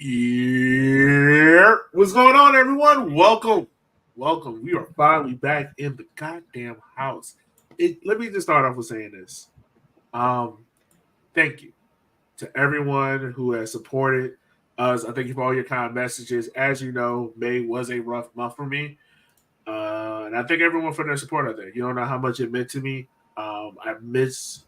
Yeah. What's going on, everyone? Welcome. We are finally back in the goddamn house. Let me just start off with saying this. Um, Thank you to everyone who has supported us. I thank you for all your kind messages. As you know, May was a rough month for me. And I thank everyone for their support out there. You don't know how much it meant to me. I miss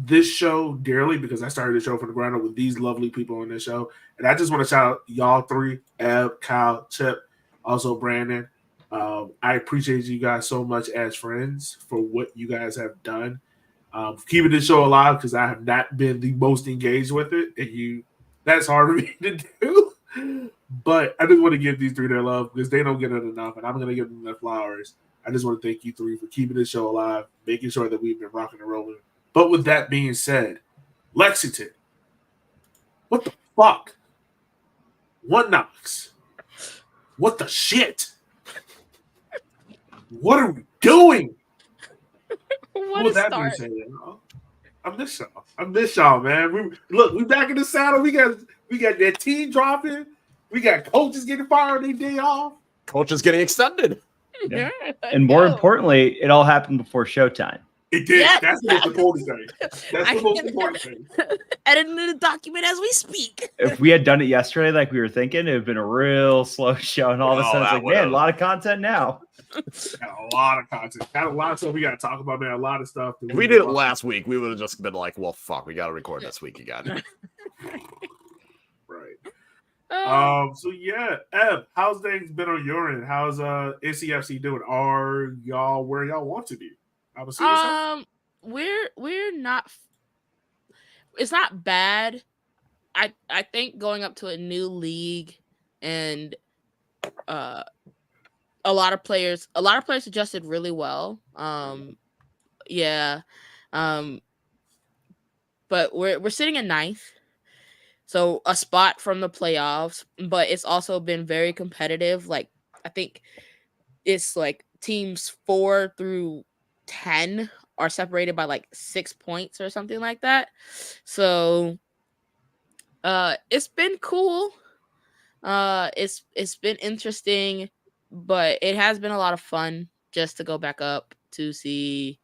this show dearly because I started the show from the ground up with these lovely people on this show. And I just want to shout out y'all three, Eb, Kyle, Chip, also Brandon. I appreciate you guys so much as friends for what you guys have done. Keeping this show alive because I have not been the most engaged with it. And that's hard for me to do. But I just want to give these three their love because they don't get it enough. And I'm going to give them their flowers. I just want to thank you three for keeping this show alive, making sure that we've been rocking and rolling. But with that being said, Lexington, what the fuck? What knocks? What the shit? What are we doing? What a that start. being said, I miss y'all, man. We back in the saddle. We got that team dropping. We got coaches getting fired their day off. Coaches getting extended. Yeah. And more importantly, it all happened before showtime. It did. Yes. That's the most important thing. That's the most important thing. Editing the document as we speak. If we had done it yesterday, like we were thinking, it would have been a real slow show. And all of a sudden, it's like, man, a lot of content now. Got a lot of content. Got a lot of stuff we got to talk about, man. A lot of stuff. If we did it last week, we would have just been like, well, fuck, we got to record this week again. Right. So yeah, Eb, how's things been on your end? How's NCFC doing? Are y'all where y'all want to be? We're not. It's not bad. I think going up to a new league and a lot of players adjusted really well. But we're sitting in ninth. So a spot from the playoffs, but it's also been very competitive. Like I think it's like teams 4 through 10 are separated by like 6 points or something like that. So it's been cool. It's been interesting, but it has been a lot of fun just to go back up to see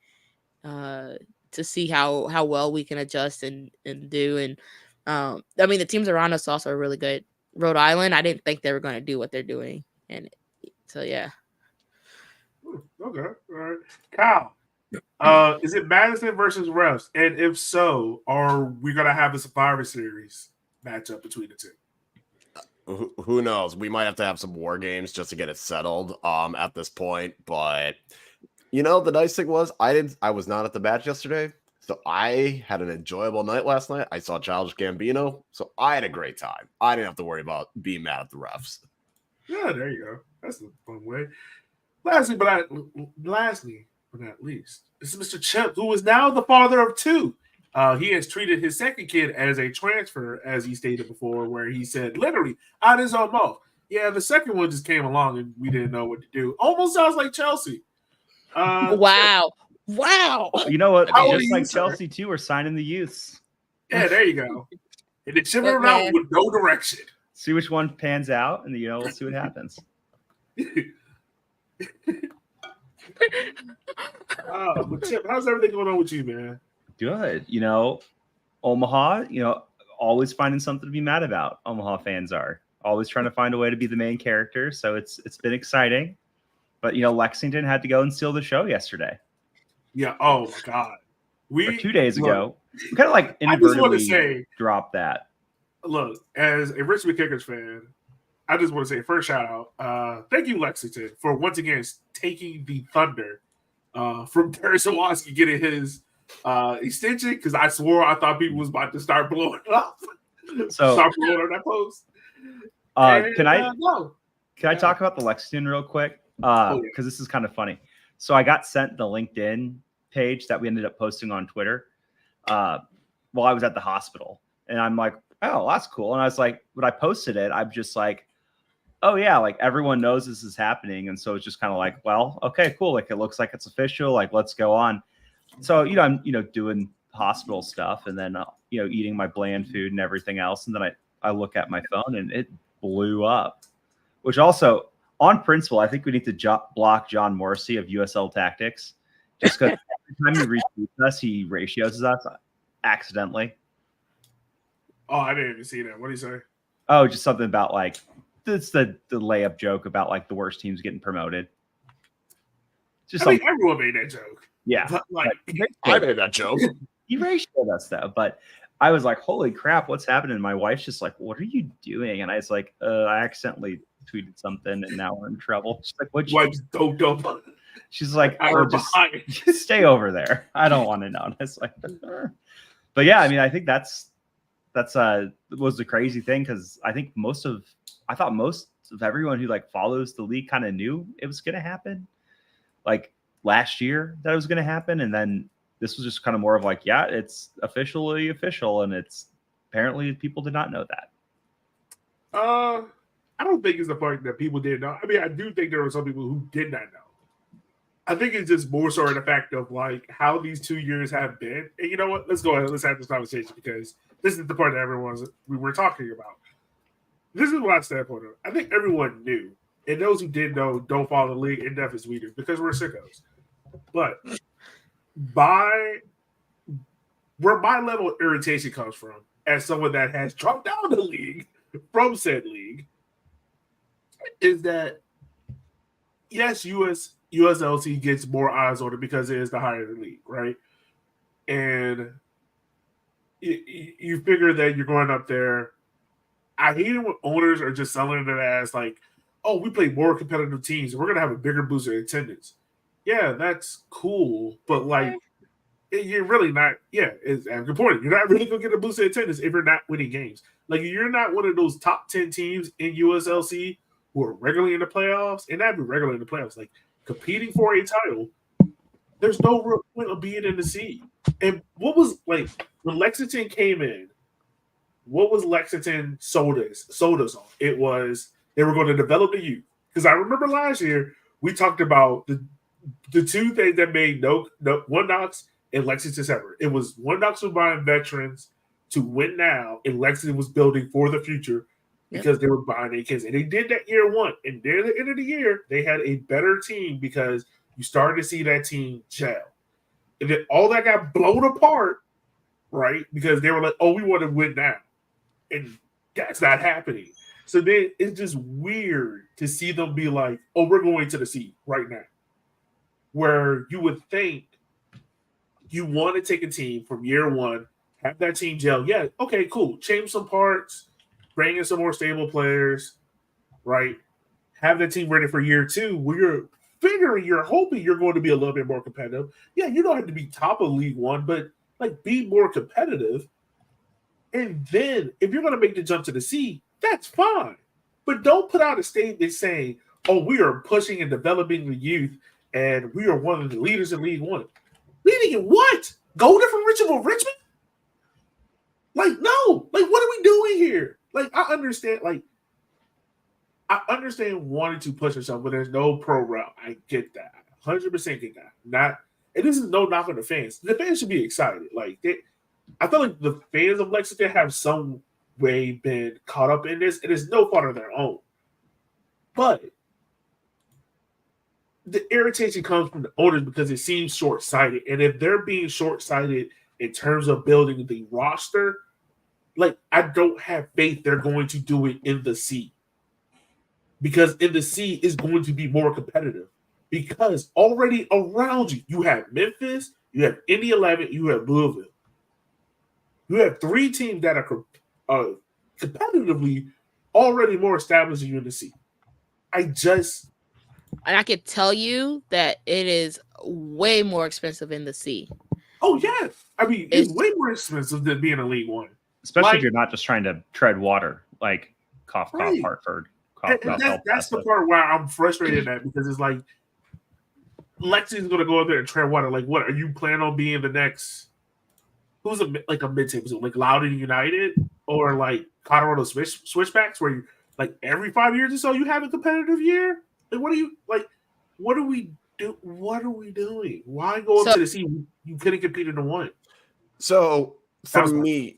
how well we can adjust and do. And I mean, the teams around us also are really good. Rhode Island, I didn't think they were going to do what they're doing. And so, yeah. Okay. All right. Kyle, is it Madison versus Refs? And if so, are we going to have a Survivor Series matchup between the two? Who knows? We might have to have some war games just to get it settled at this point. But, you know, the nice thing was I was not at the match yesterday. So I had an enjoyable night last night. I saw Childish Gambino, so I had a great time. I didn't have to worry about being mad at the refs. Yeah, there you go. That's a fun way. Lastly, but not least, this is Mr. Chip, who is now the father of 2. He has treated his second kid as a transfer, as he stated before, where he said, literally, out his own mouth. Yeah, the second one just came along and we didn't know what to do. Almost sounds like Chelsea. Wow. Wow. You know what? How Just like Chelsea, too, we're signing the youths. Yeah, there you go. And it's shipping around with no direction. See which one pans out, and we'll see what happens. But Chip, how's everything going on with you, man? Good. You know, Omaha, always finding something to be mad about. Omaha fans are always trying to find a way to be the main character. So it's been exciting. But, Lexington had to go and steal the show yesterday. Yeah. Oh, my God. Or 2 days ago. We kind of like inadvertently dropped that. Look, as a Richmond Kickers fan, I just want to say first shout out. Thank you, Lexington, for once again taking the thunder from Terry Sawatsky getting his extension, because I thought people was about to start blowing up. Start blowing up that post. Can I talk about the Lexington real quick? Because this is kind of funny. So I got sent the LinkedIn page that we ended up posting on Twitter while I was at the hospital. And I'm like, oh, that's cool. And I was like, when I posted it, I'm just like, oh yeah, like everyone knows this is happening. And so it's just kind of like, well, okay, cool. Like it looks like it's official. Like, let's go on. So, I'm, doing hospital stuff and then, eating my bland food and everything else. And then I look at my phone and it blew up. Which also, on principle, I think we need to block John Morrissey of USL Tactics, just because every time he retweets us, he ratios us accidentally. Oh, I didn't even see that. What do you say? Oh, just something about like it's the layup joke about like the worst teams getting promoted. I think everyone made that joke. Yeah, like I made that joke. He ratioed us though, but I was like, "Holy crap, what's happening?" And my wife's just like, "What are you doing?" And I was like, "I accidentally tweeted something, and now we're in trouble." She's like, "What?" Wife's doped up. She's like, just stay over there. I don't want to know. And it's like, but yeah, I mean, I think that's was the crazy thing because I thought most of everyone who like follows the league kind of knew it was going to happen, like last year that it was going to happen, and then this was just kind of more of like, yeah, it's officially official, and it's apparently people did not know that. I don't think it's the part that people didn't know. I mean, I do think there were some people who did not know. I think it's just more so in the fact of like how these 2 years have been. And you know what? Let's go ahead. Let's have this conversation because this is the part that we were talking about. This is my standpoint. I think everyone knew, and those who did know don't follow the league in depth as we do because we're sickos. But where my level of irritation comes from, as someone that has dropped down the league from said league, is that yes, USLC gets more eyes on it because it is the higher the league, right? And you figure that you're going up there. I hate it when owners are just selling it as like, oh, we play more competitive teams and we're going to have a bigger boost in attendance. Yeah, that's cool. But like, you're really not, it's a good point. You're not really going to get a boost in attendance if you're not winning games. Like, you're not one of those top 10 teams in USLC who are regularly in the playoffs, and not be regularly in the playoffs, like competing for a title. There's no real point of being in the C. And what was like when Lexington came in? What was Lexington sold us on? It was they were going to develop the youth. Because I remember last year we talked about the two things that made no One Knox and Lexington separate. It was One Knox was buying veterans to win now, and Lexington was building for the future because they were buying their kids. And they did that year one. And near the end of the year, they had a better team because you started to see that team gel. And then all that got blown apart, right? Because they were like, oh, we want to win now. And that's not happening. So then it's just weird to see them be like, oh, we're going to the sea right now. Where you would think you want to take a team from year one, have that team gel. Yeah, okay, cool. Change some parts, bring in some more stable players, right? Have that team ready for year two where you're hoping you're going to be a little bit more competitive. Yeah, you don't have to be top of League One, but like be more competitive. And then if you're going to make the jump to the sea, that's fine. But don't put out a statement saying, oh, we are pushing and developing the youth and we are one of the leaders in League One. Leading in what? Golden from Richmond? Like, no. Like, what are we doing here? Like, I understand wanting to push yourself, but there's no pro route. I get that. 100% get that. And this is no knock on the fans. The fans should be excited. Like, I feel like the fans of Lexington have some way been caught up in this. It is no fault of their own. But the irritation comes from the owners because it seems short-sighted. And if they're being short-sighted in terms of building the roster, like, I don't have faith they're going to do it in the C. Because in the C is going to be more competitive. Because already around you have Memphis, you have Indy 11, you have Louisville. You have three teams that are competitively already more established than you in the C. And I could tell you that it is way more expensive in the C. Oh, yeah. I mean, it's way more expensive than being a League One. Especially if you're not just trying to tread water, like cough, Hartford. That's the part where I'm frustrated at because it's like Lexington's going to go out there and tread water. Like, what? Are you planning on being the next – who's a mid-table team? Like Loudoun United or like Colorado Switchbacks where you like every 5 years or so you have a competitive year? Like, what are we doing? Why go up to the C? You couldn't compete in the one. So for me,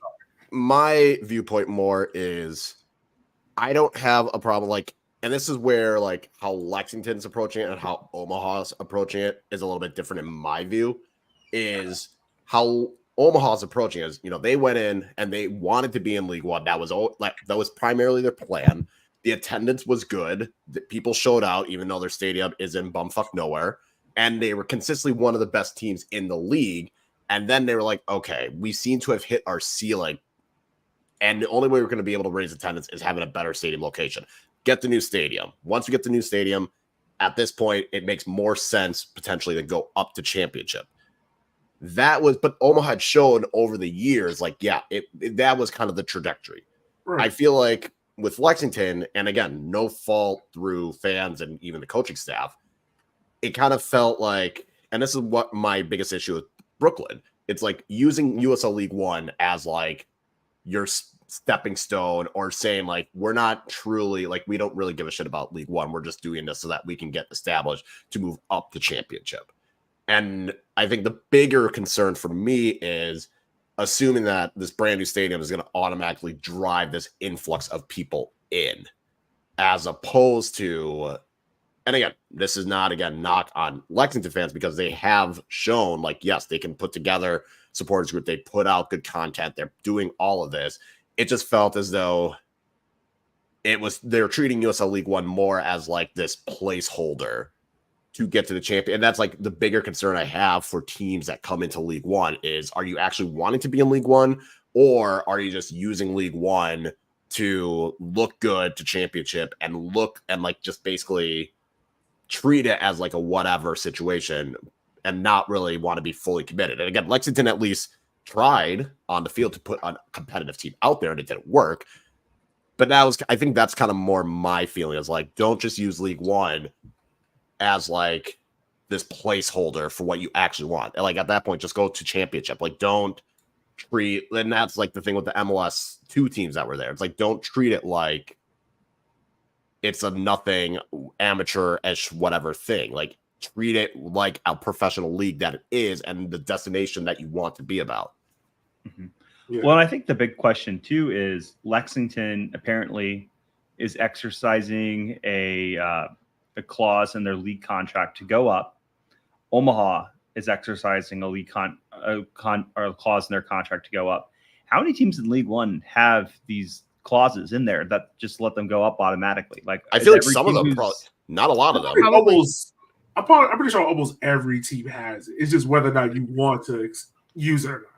my viewpoint more is I don't have a problem and this is where how Lexington's approaching it and how Omaha's approaching it is a little bit different in my view. Is how Omaha's approaching is, they went in and they wanted to be in League One. That was primarily their plan. The attendance was good. The people showed out, even though their stadium is in bumfuck nowhere, and they were consistently one of the best teams in the league. And then they were like, okay, we seem to have hit our ceiling. And the only way we're going to be able to raise attendance is having a better stadium location. Get the new stadium. Once we get the new stadium, at this point, it makes more sense potentially to go up to championship. But Omaha had shown over the years, that was kind of the trajectory. Right. I feel like with Lexington, and again, no fault through fans and even the coaching staff, it kind of felt like, and this is what my biggest issue with Brooklyn, it's like using USL League One as your stepping stone, or saying we're not truly we don't really give a shit about League One. We're just doing this so that we can get established to move up to championship. And I think the bigger concern for me is assuming that this brand new stadium is going to automatically drive this influx of people in, as opposed to, and again, this is not knock on Lexington fans, because they have shown yes, they can put together supporters group. They put out good content. They're doing all of this. It just felt as though they're treating USL League One more as this placeholder to get to the champion. And that's the bigger concern I have for teams that come into League One is, are you actually wanting to be in League One, or are you just using League One to look good to championship and just basically treat it as a whatever situation and not really want to be fully committed? And again, Lexington at least tried on the field to put a competitive team out there, and it didn't work. But I think that's kind of more my feeling, is don't just use League One as this placeholder for what you actually want. And at that point, just go to championship. Don't treat, and that's the thing with the MLS 2 teams that were there. It's don't treat it like it's a nothing amateur-ish whatever thing. Treat it like a professional league that it is, and the destination that you want to be about. Mm-hmm. Yeah. Well, I think the big question too is Lexington apparently is exercising a clause in their league contract to go up. Omaha is exercising a league or a clause in their contract to go up. How many teams in League One have these clauses in there that just let them go up automatically? I feel like some of them, not a lot of them. I'm pretty sure almost every team has it. It's just whether or not you want to use it or not.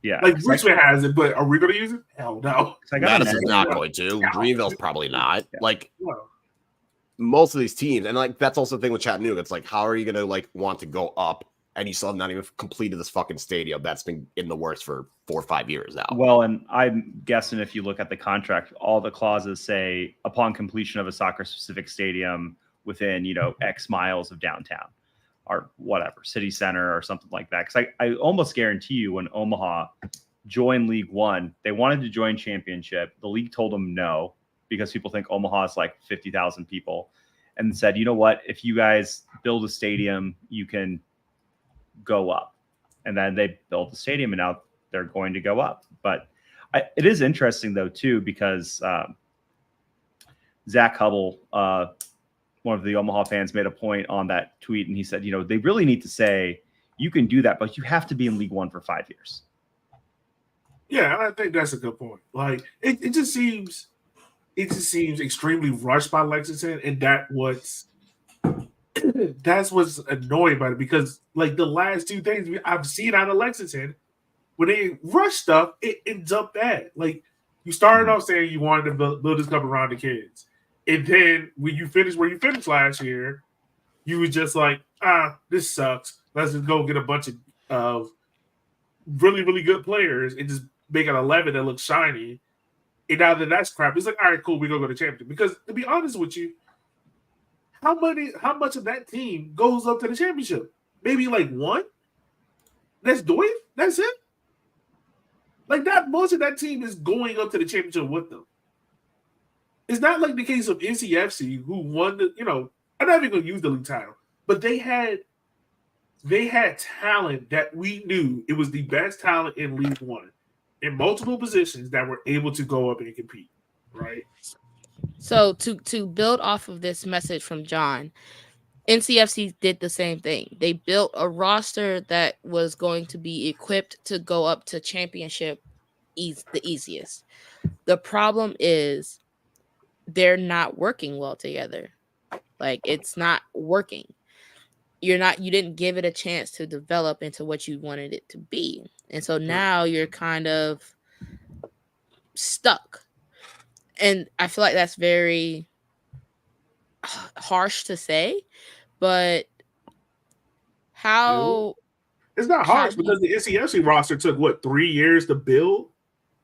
Yeah. Richmond has it, but are we going to use it? Hell no. Madison's not going to. Greenville's probably not. Most of these teams, and that's also the thing with Chattanooga. It's how are you going to want to go up, and you still have not even completed this fucking stadium that's been in the works for 4 or 5 years now? Well, and I'm guessing if you look at the contract, all the clauses say upon completion of a soccer-specific stadium within, X miles of downtown or whatever, city center or something like that. Because I almost guarantee you when Omaha joined League One, they wanted to join championship. The league told them no, because people think Omaha is 50,000 people, and said, you know what, if you guys build a stadium, you can go up. And then they built the stadium, and now they're going to go up. But it is interesting, though, too, because Zach Hubble, one of the Omaha fans, made a point on that tweet, and he said, they really need to say, you can do that, but you have to be in League One for 5 years. Yeah, I think that's a good point. It just seems extremely rushed by Lexington, and that's what's annoying about it, because the last 2 things I've seen out of Lexington, when they rush stuff, it ends up bad. You started off saying you wanted to build this club around the kids, and then when you finished where you finished last year, you were just this sucks. Let's just go get a bunch of really, really good players and just make an 11 that looks shiny. And now that that's crap, it's all right, cool, we're going to go to championship. Because to be honest with you, how much of that team goes up to the championship? Maybe one? That's doing it? That's it? That most of that team is going up to the championship with them. It's not like the case of NCFC, who won the, I'm not even going to use the league title, but they had talent that we knew it was the best talent in League One. in multiple positions that were able to go up and compete, right? So to build off of this message from John, NCFC did the same thing. They built a roster that was going to be equipped to go up to championship the easiest. The problem is they're not working well together. Like, it's not working. You didn't give it a chance to develop into what you wanted it to be. And so now you're kind of stuck. And I feel like that's very harsh to say, but how it's not harsh because the NCFC roster took 3 years to build.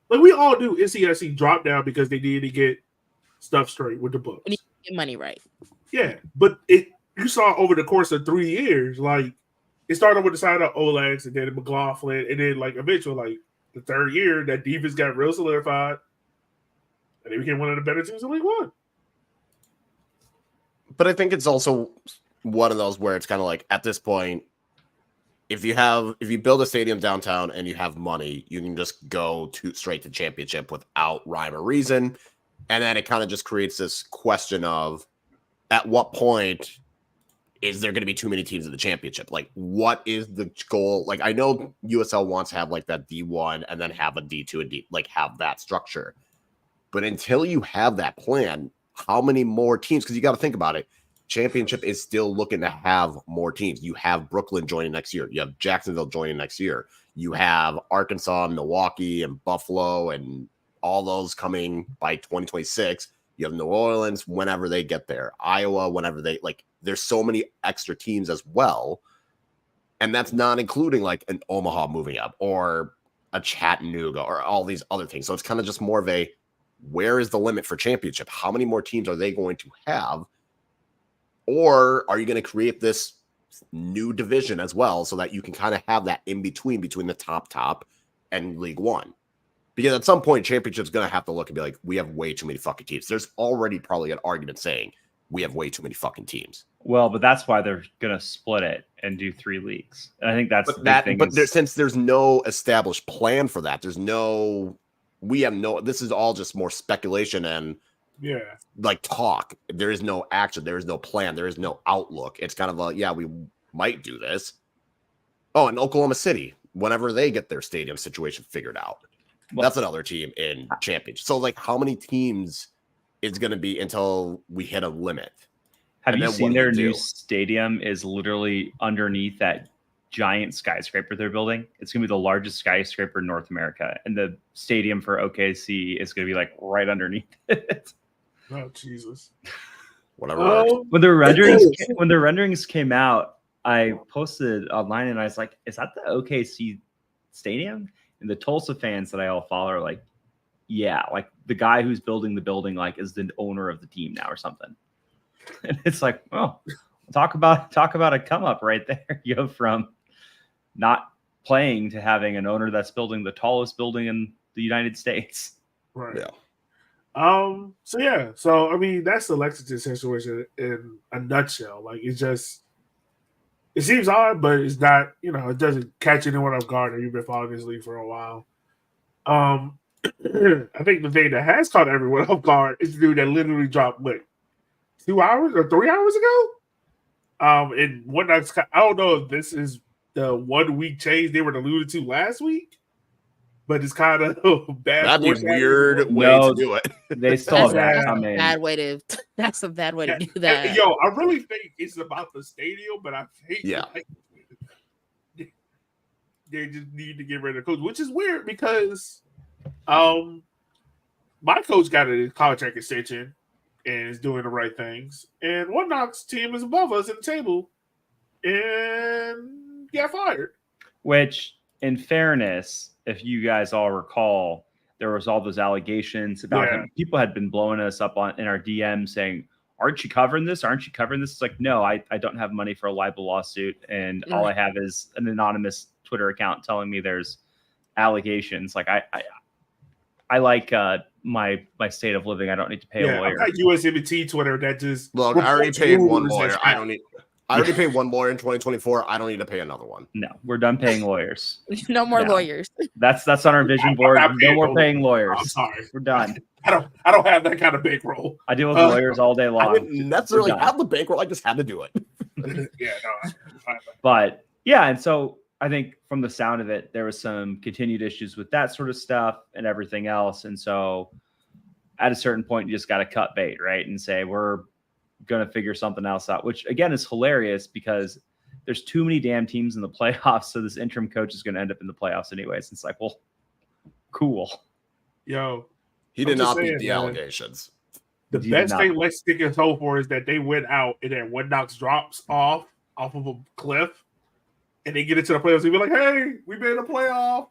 Like, we all do NCFC drop down because they needed to get stuff straight with the books. When you get money right. Yeah, but you saw over the course of 3 years, like, it started with the side of Olex and then McLaughlin, and then, like, eventually, like, the third year, that defense got real solidified, and they became one of the better teams in League One. But I think it's also one of those where it's kind of like, at this point, if you build a stadium downtown and you have money, you can just go straight to championship without rhyme or reason. And then it kind of just creates this question of, at what point is there going to be too many teams in the championship? Like, what is the goal? Like, I know USL wants to have like that D1 and then have a D2 and like have that structure. But until you have that plan, how many more teams? Because you got to think about it. Championship is still looking to have more teams. You have Brooklyn joining next year. You have Jacksonville joining next year. You have Arkansas, Milwaukee, and Buffalo, and all those coming by 2026. You have New Orleans whenever they get there. Iowa whenever they like. There's so many extra teams as well. And that's not including like an Omaha moving up or a Chattanooga or all these other things. So it's kind of just more of a, where is the limit for championship? How many more teams are they going to have? Or are you going to create this new division as well so that you can kind of have that in between the top and League One? Because at some point, championship's going to have to look and be like, we have way too many fucking teams. There's already probably an argument saying we have way too many fucking teams. Well, but that's why they're going to split it and do 3 leagues. And I think that's the big thing. But since there's no established plan for that, this is all just more speculation and like talk. There is no action. There is no plan. There is no outlook. It's kind of a, yeah, we might do this. Oh, and Oklahoma City, whenever they get their stadium situation figured out, that's another team in championship. So like, how many teams is going to be until we hit a limit? Have you seen their new stadium is literally underneath that giant skyscraper they're building? It's going to be the largest skyscraper in North America. And the stadium for OKC is going to be like right underneath it. Oh, Jesus. Whatever. When the renderings came out, I posted online and I was like, is that the OKC stadium? And the Tulsa fans that I all follow are like, yeah, like the guy who's building the building like is the owner of the team now or something. And it's like, oh, talk about a come up right there. You go from not playing to having an owner that's building the tallest building in the United States. Right. Yeah. So I mean, that's the Lexington situation in a nutshell. Like, it seems odd, but it's not. It doesn't catch anyone off guard. You've been following this league for a while. I think the thing that has caught everyone off guard is the dude that literally dropped 2 hours or 3 hours ago. And I don't know if this is the 1 week change they were alluded to last week, but it's kind of bad. That'd be a weird way to do it. They still have that coming. That's a bad way to do that. Yo, I really think it's about the stadium, but I think they just need to get rid of the coach, which is weird because my coach got a contract extension and is doing the right things. And One Knock's team is above us at the table and got fired. Which, in fairness, if you guys all recall, there was all those allegations about him. People had been blowing us up in our DM saying, aren't you covering this? Aren't you covering this? It's like, no, I don't have money for a libel lawsuit. And all I have is an anonymous Twitter account telling me there's allegations. Like I like my state of living. I don't need to pay a lawyer. I got USMT Twitter that just look. I already paid one lawyer. I don't need. I already paid one lawyer in 2024. I don't need to pay another one. No, we're done paying lawyers. No more lawyers. That's on our vision board. No more paying lawyers. I'm sorry. We're done. I don't have that kind of bankroll. I deal with lawyers all day long. I didn't necessarily have the bankroll. I just had to do it. Yeah, no. But yeah, and so I think from the sound of it, there was some continued issues with that sort of stuff and everything else. And so at a certain point, you just got to cut bait, right? And say, we're going to figure something else out, which again is hilarious because there's too many damn teams in the playoffs. So this interim coach is going to end up in the playoffs anyways. It's like, well, cool. Yo, he did not beat the allegations. The best thing let's stick his hoe for is that they went out and then when Knox drops off of a cliff and they get into the playoffs, they be like, hey, we made a playoff.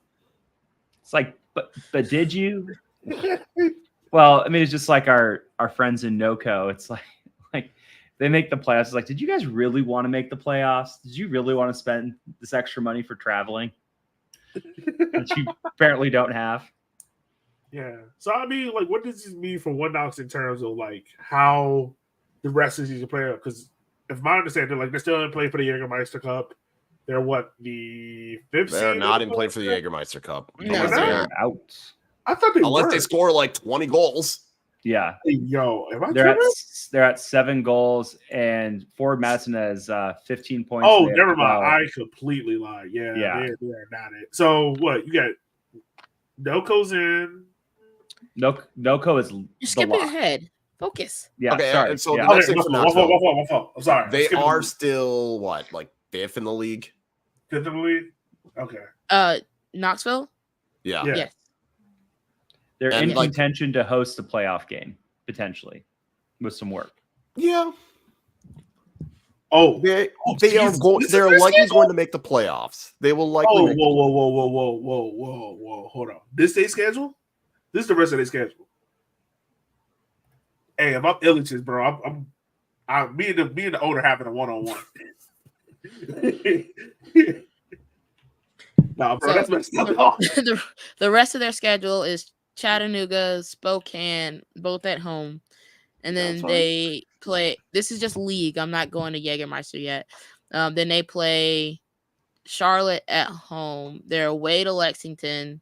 It's like, but did you? Well, I mean, it's just like our friends in NOCO. It's like they make the playoffs. It's like, did you guys really want to make the playoffs? Did you really want to spend this extra money for traveling that you apparently don't have? Yeah. So I mean, like, what does this mean for One Knox in terms of like how the rest of the season play out? Because if my understanding, like they're still in play for the Jägermeister Cup. They're what, the fifth? They're not in play for the Jägermeister Cup. No, they're out. I thought they unless were. they score like 20 goals. Yeah. Hey, yo, am I they're at 7 goals, and Ford Madison has 15 points. Oh, never mind. I completely lied. Yeah. They're not it. So what? You got NOCO's in. NOCO is You're skipping ahead. Focus. Yeah. Okay. Sorry. And so yeah. the next thing for Knoxville, my fault. I'm sorry. They are still what, like 5th in the league? 5th in the league. Okay. Knoxville. Yeah. Yes. They're in contention to host the playoff game potentially, with some work. Yeah. Oh, they are going. They're likely going to make the playoffs. They will likely. Oh, whoa! Hold on. This day schedule. This is the rest of their schedule. Hey, if I'm Illich's, bro, I'm me and the owner having a one-on-one. Nah, bro, that's messed up. The rest of their schedule is Chattanooga, Spokane, both at home. And then they play. This is just league. I'm not going to Jägermeister yet. Then they play Charlotte at home. They're away to Lexington.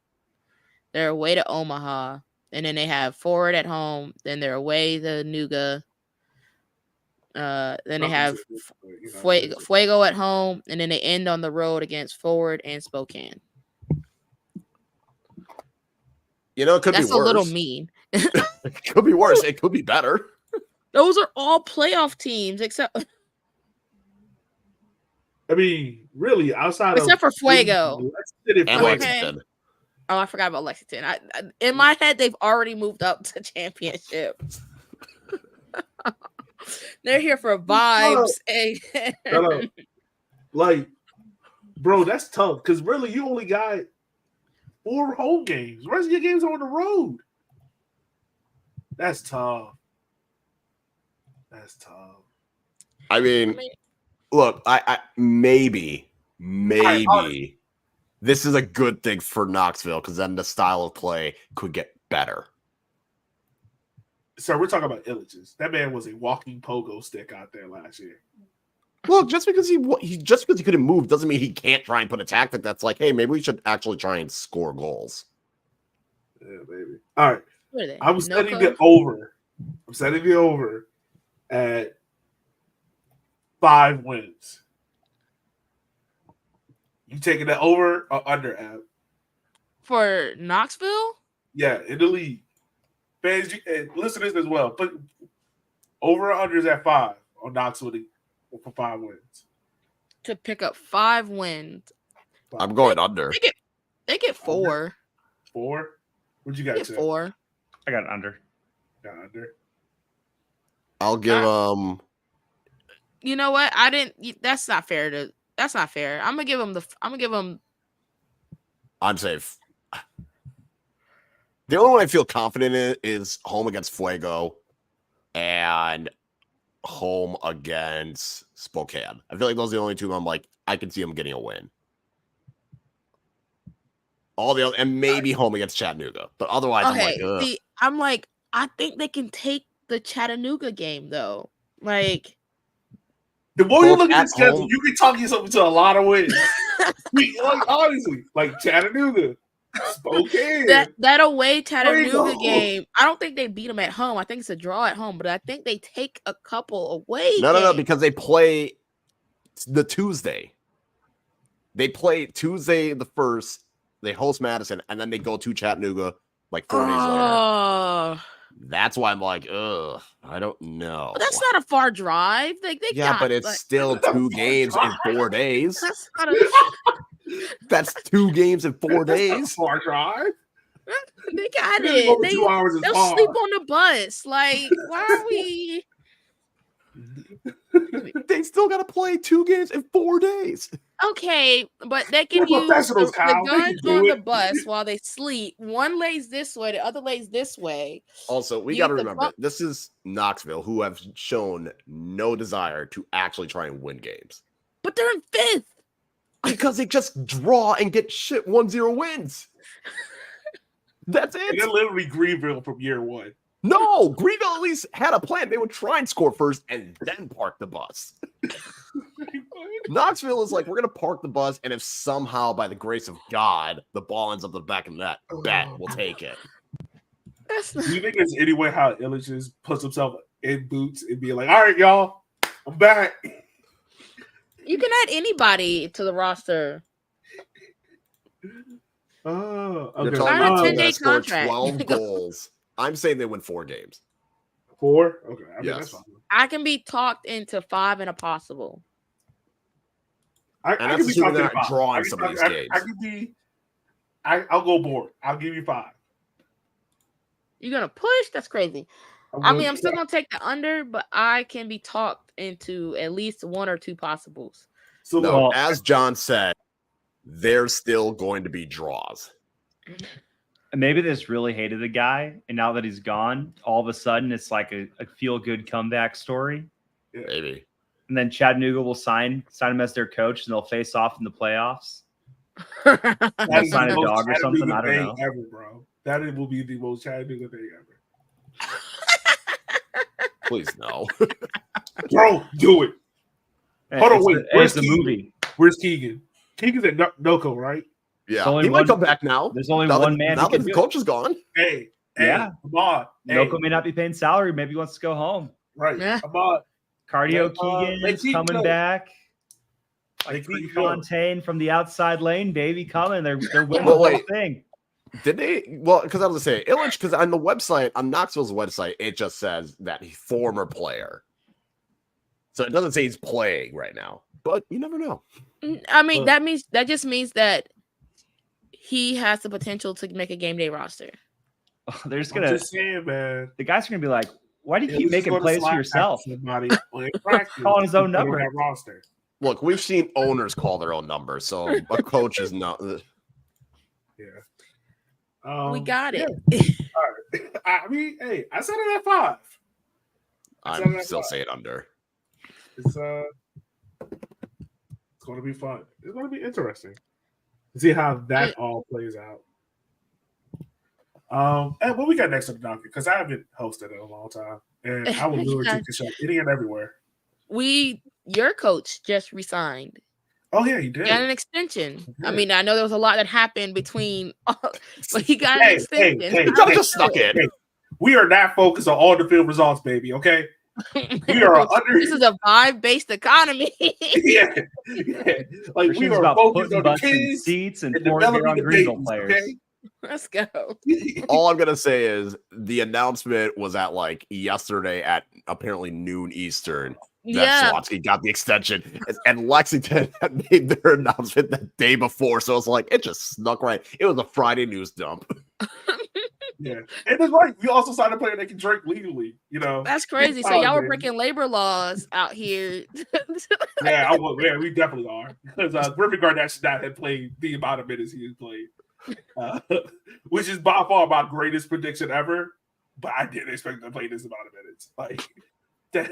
They're away to Omaha. And then they have Forward at home. Then they're away to Nuga. Then they have Fuego at home. And then they end on the road against Forward and Spokane. You know, it could be worse. That's a little mean. It could be worse. It could be better. Those are all playoff teams, except. I mean, really, except for Fuego and Lexington. Oh, I forgot about Lexington. In my head, they've already moved up to championship. They're here for vibes. Like, bro, that's tough because really, you only got 4 home games. The rest of your games are on the road. That's tough. I mean, look, I maybe this is a good thing for Knoxville because then the style of play could get better. So we're talking about Illich's. That man was a walking pogo stick out there last year. Well, just because he couldn't move doesn't mean he can't try and put a tactic that's like, hey, maybe we should actually try and score goals. Yeah, baby. All right. I'm setting it over at 5 wins. You taking that over or under, Ab? For Knoxville? Yeah, in the league. Fans, and listeners as well. But over or under is at 5 on Knoxville for 5 wins. To pick up 5 wins. I'm going under. They get 4. 4? What'd you got? 4. I got under. Got under. I'll give You know what? That's not fair. That's not fair. I'm gonna give them. I'm safe. The only one I feel confident in is home against Fuego and home against Spokane. I feel like those are the only 2 I'm like, I can see them getting a win. All the other, and maybe home against Chattanooga. But otherwise, Okay, I'm like, I think they can take the Chattanooga game, though. Like, The more you Both look at at the schedule, home. you can talk yourself into a lot of wins. Honestly, like Chattanooga, Spokane. That away Chattanooga Rainbow. game, I don't think they beat them at home. I think it's a draw at home, but I think they take a couple away. No, because they play the Tuesday. They play Tuesday the 1st. They host Madison, and then they go to Chattanooga like 4 days later. That's why I'm like, ugh, I don't know. But that's not a far drive. But it's still 2 games in 4 days. That's not a. That's 2 games in 4 days. Far drive. They got it. 2 hours is they'll far. sleep on the bus. Like, why are we? They still got to play 2 games in 4 days. Okay, but they can They're use professionals, the Kyle. They can guns do on the it. bus while they sleep. One lays this way, the other lays this way. Also, we You got to get the remember, bump- this is Knoxville, who have shown no desire to actually try and win games. But they're in 5th. Because they just draw and get shit 1-0 wins. That's it. They're literally Greenville from year 1. No, Greenville at least had a plan. They would try and score first and then park the bus. Knoxville is like, we're going to park the bus, and if somehow, by the grace of God, the ball ends up in the back of the net, bet we'll take it. That's Do not, you think there's any way how Illich just puts himself in boots and be like, all right, y'all, I'm back? you can add anybody to the roster. Oh, You're okay. telling Sign a me they're 10-day gonna score contract. 12 goals. I'm saying they win 4 games. 4? Okay, I mean, Yes. that's fine. I can be talked into 5 and a possible. I that's can be assuming talking they're to not 5. drawing I can some of talk- these games. I can be. I'll go board. I'll give you 5. You're gonna push? That's crazy. I'm still gonna take the under, but I can be talked into at least 1 or 2 possibles. So No, look, as John said, there's still going to be draws. Maybe they just really hated the guy, and now that he's gone, all of a sudden it's like a feel-good comeback story. Maybe. And then Chattanooga will sign him as their coach, and they'll face off in the playoffs. that is sign the a most dog or something, Chattanooga I don't thing know. ever, bro. That will be the most Chattanooga thing ever. Please no. Bro, do it. Hold on, wait. It's a Keegan? movie. Where's Keegan? Keegan's at NoCo, right? Yeah, only he might one- come back now. There's only Now one that, man now who can that the do it. coach is gone. Hey, Yeah. Ahmad. Hey, Loco may not be paying salary. Maybe he wants to go home. right. Yeah. Ahmad. Cardio Let Keegan's Keegan coming go. back. Let Like Keegan go. Fontaine from the outside lane, baby, coming. They're winning Well, the whole wait. thing. Did they? Well, because I was going to say, Illich, because on the website, on Knoxville's website, it just says that he's former player. So it doesn't say he's playing right now, but you never know. I mean, that just means that he has the potential to make a game day roster. Oh, they're just I'm gonna. just saying, man. The guys are gonna be like, "Why do you Yeah, keep he's making gonna plays slap for yourself?" Somebody on practice Calling his own to put on number. that roster. Look, we've seen owners call their own number, so a coach is not. Yeah. We got it. I mean, hey, I said it at 5. I'm still saying under. It's going to be fun. It's going to be interesting to see how that all plays out. And what we got next on the docket? Because I haven't hosted in a long time, and I will literally take the show any and everywhere. Your coach just resigned. Oh yeah, he did. Got an extension. Yeah. I mean, I know there was a lot that happened between, but he got an Hey, extension. You could have just snuck in. Hey, we are not focused on all the field results, baby. Okay, we are under. This is a vibe-based economy. yeah. Like we Christian's are about focused putting on the butts in kids seats and and pouring beer developing on the Greenville babies. players. Okay. Let's go. All I'm gonna say is the announcement was at like yesterday at apparently noon Eastern. That Yeah. Slotsky got the extension, and Lexington had made their announcement the day before, so it's like it just snuck right. It was a Friday news dump. Yeah, and it's right. We also signed a player that can drink legally. You know, That's crazy. So y'all were breaking labor laws out here. yeah, we definitely are because Griffin Garnett should not have played the amount of minutes he has played, which is by far my greatest prediction ever. But I didn't expect him to play this amount of minutes. Like that,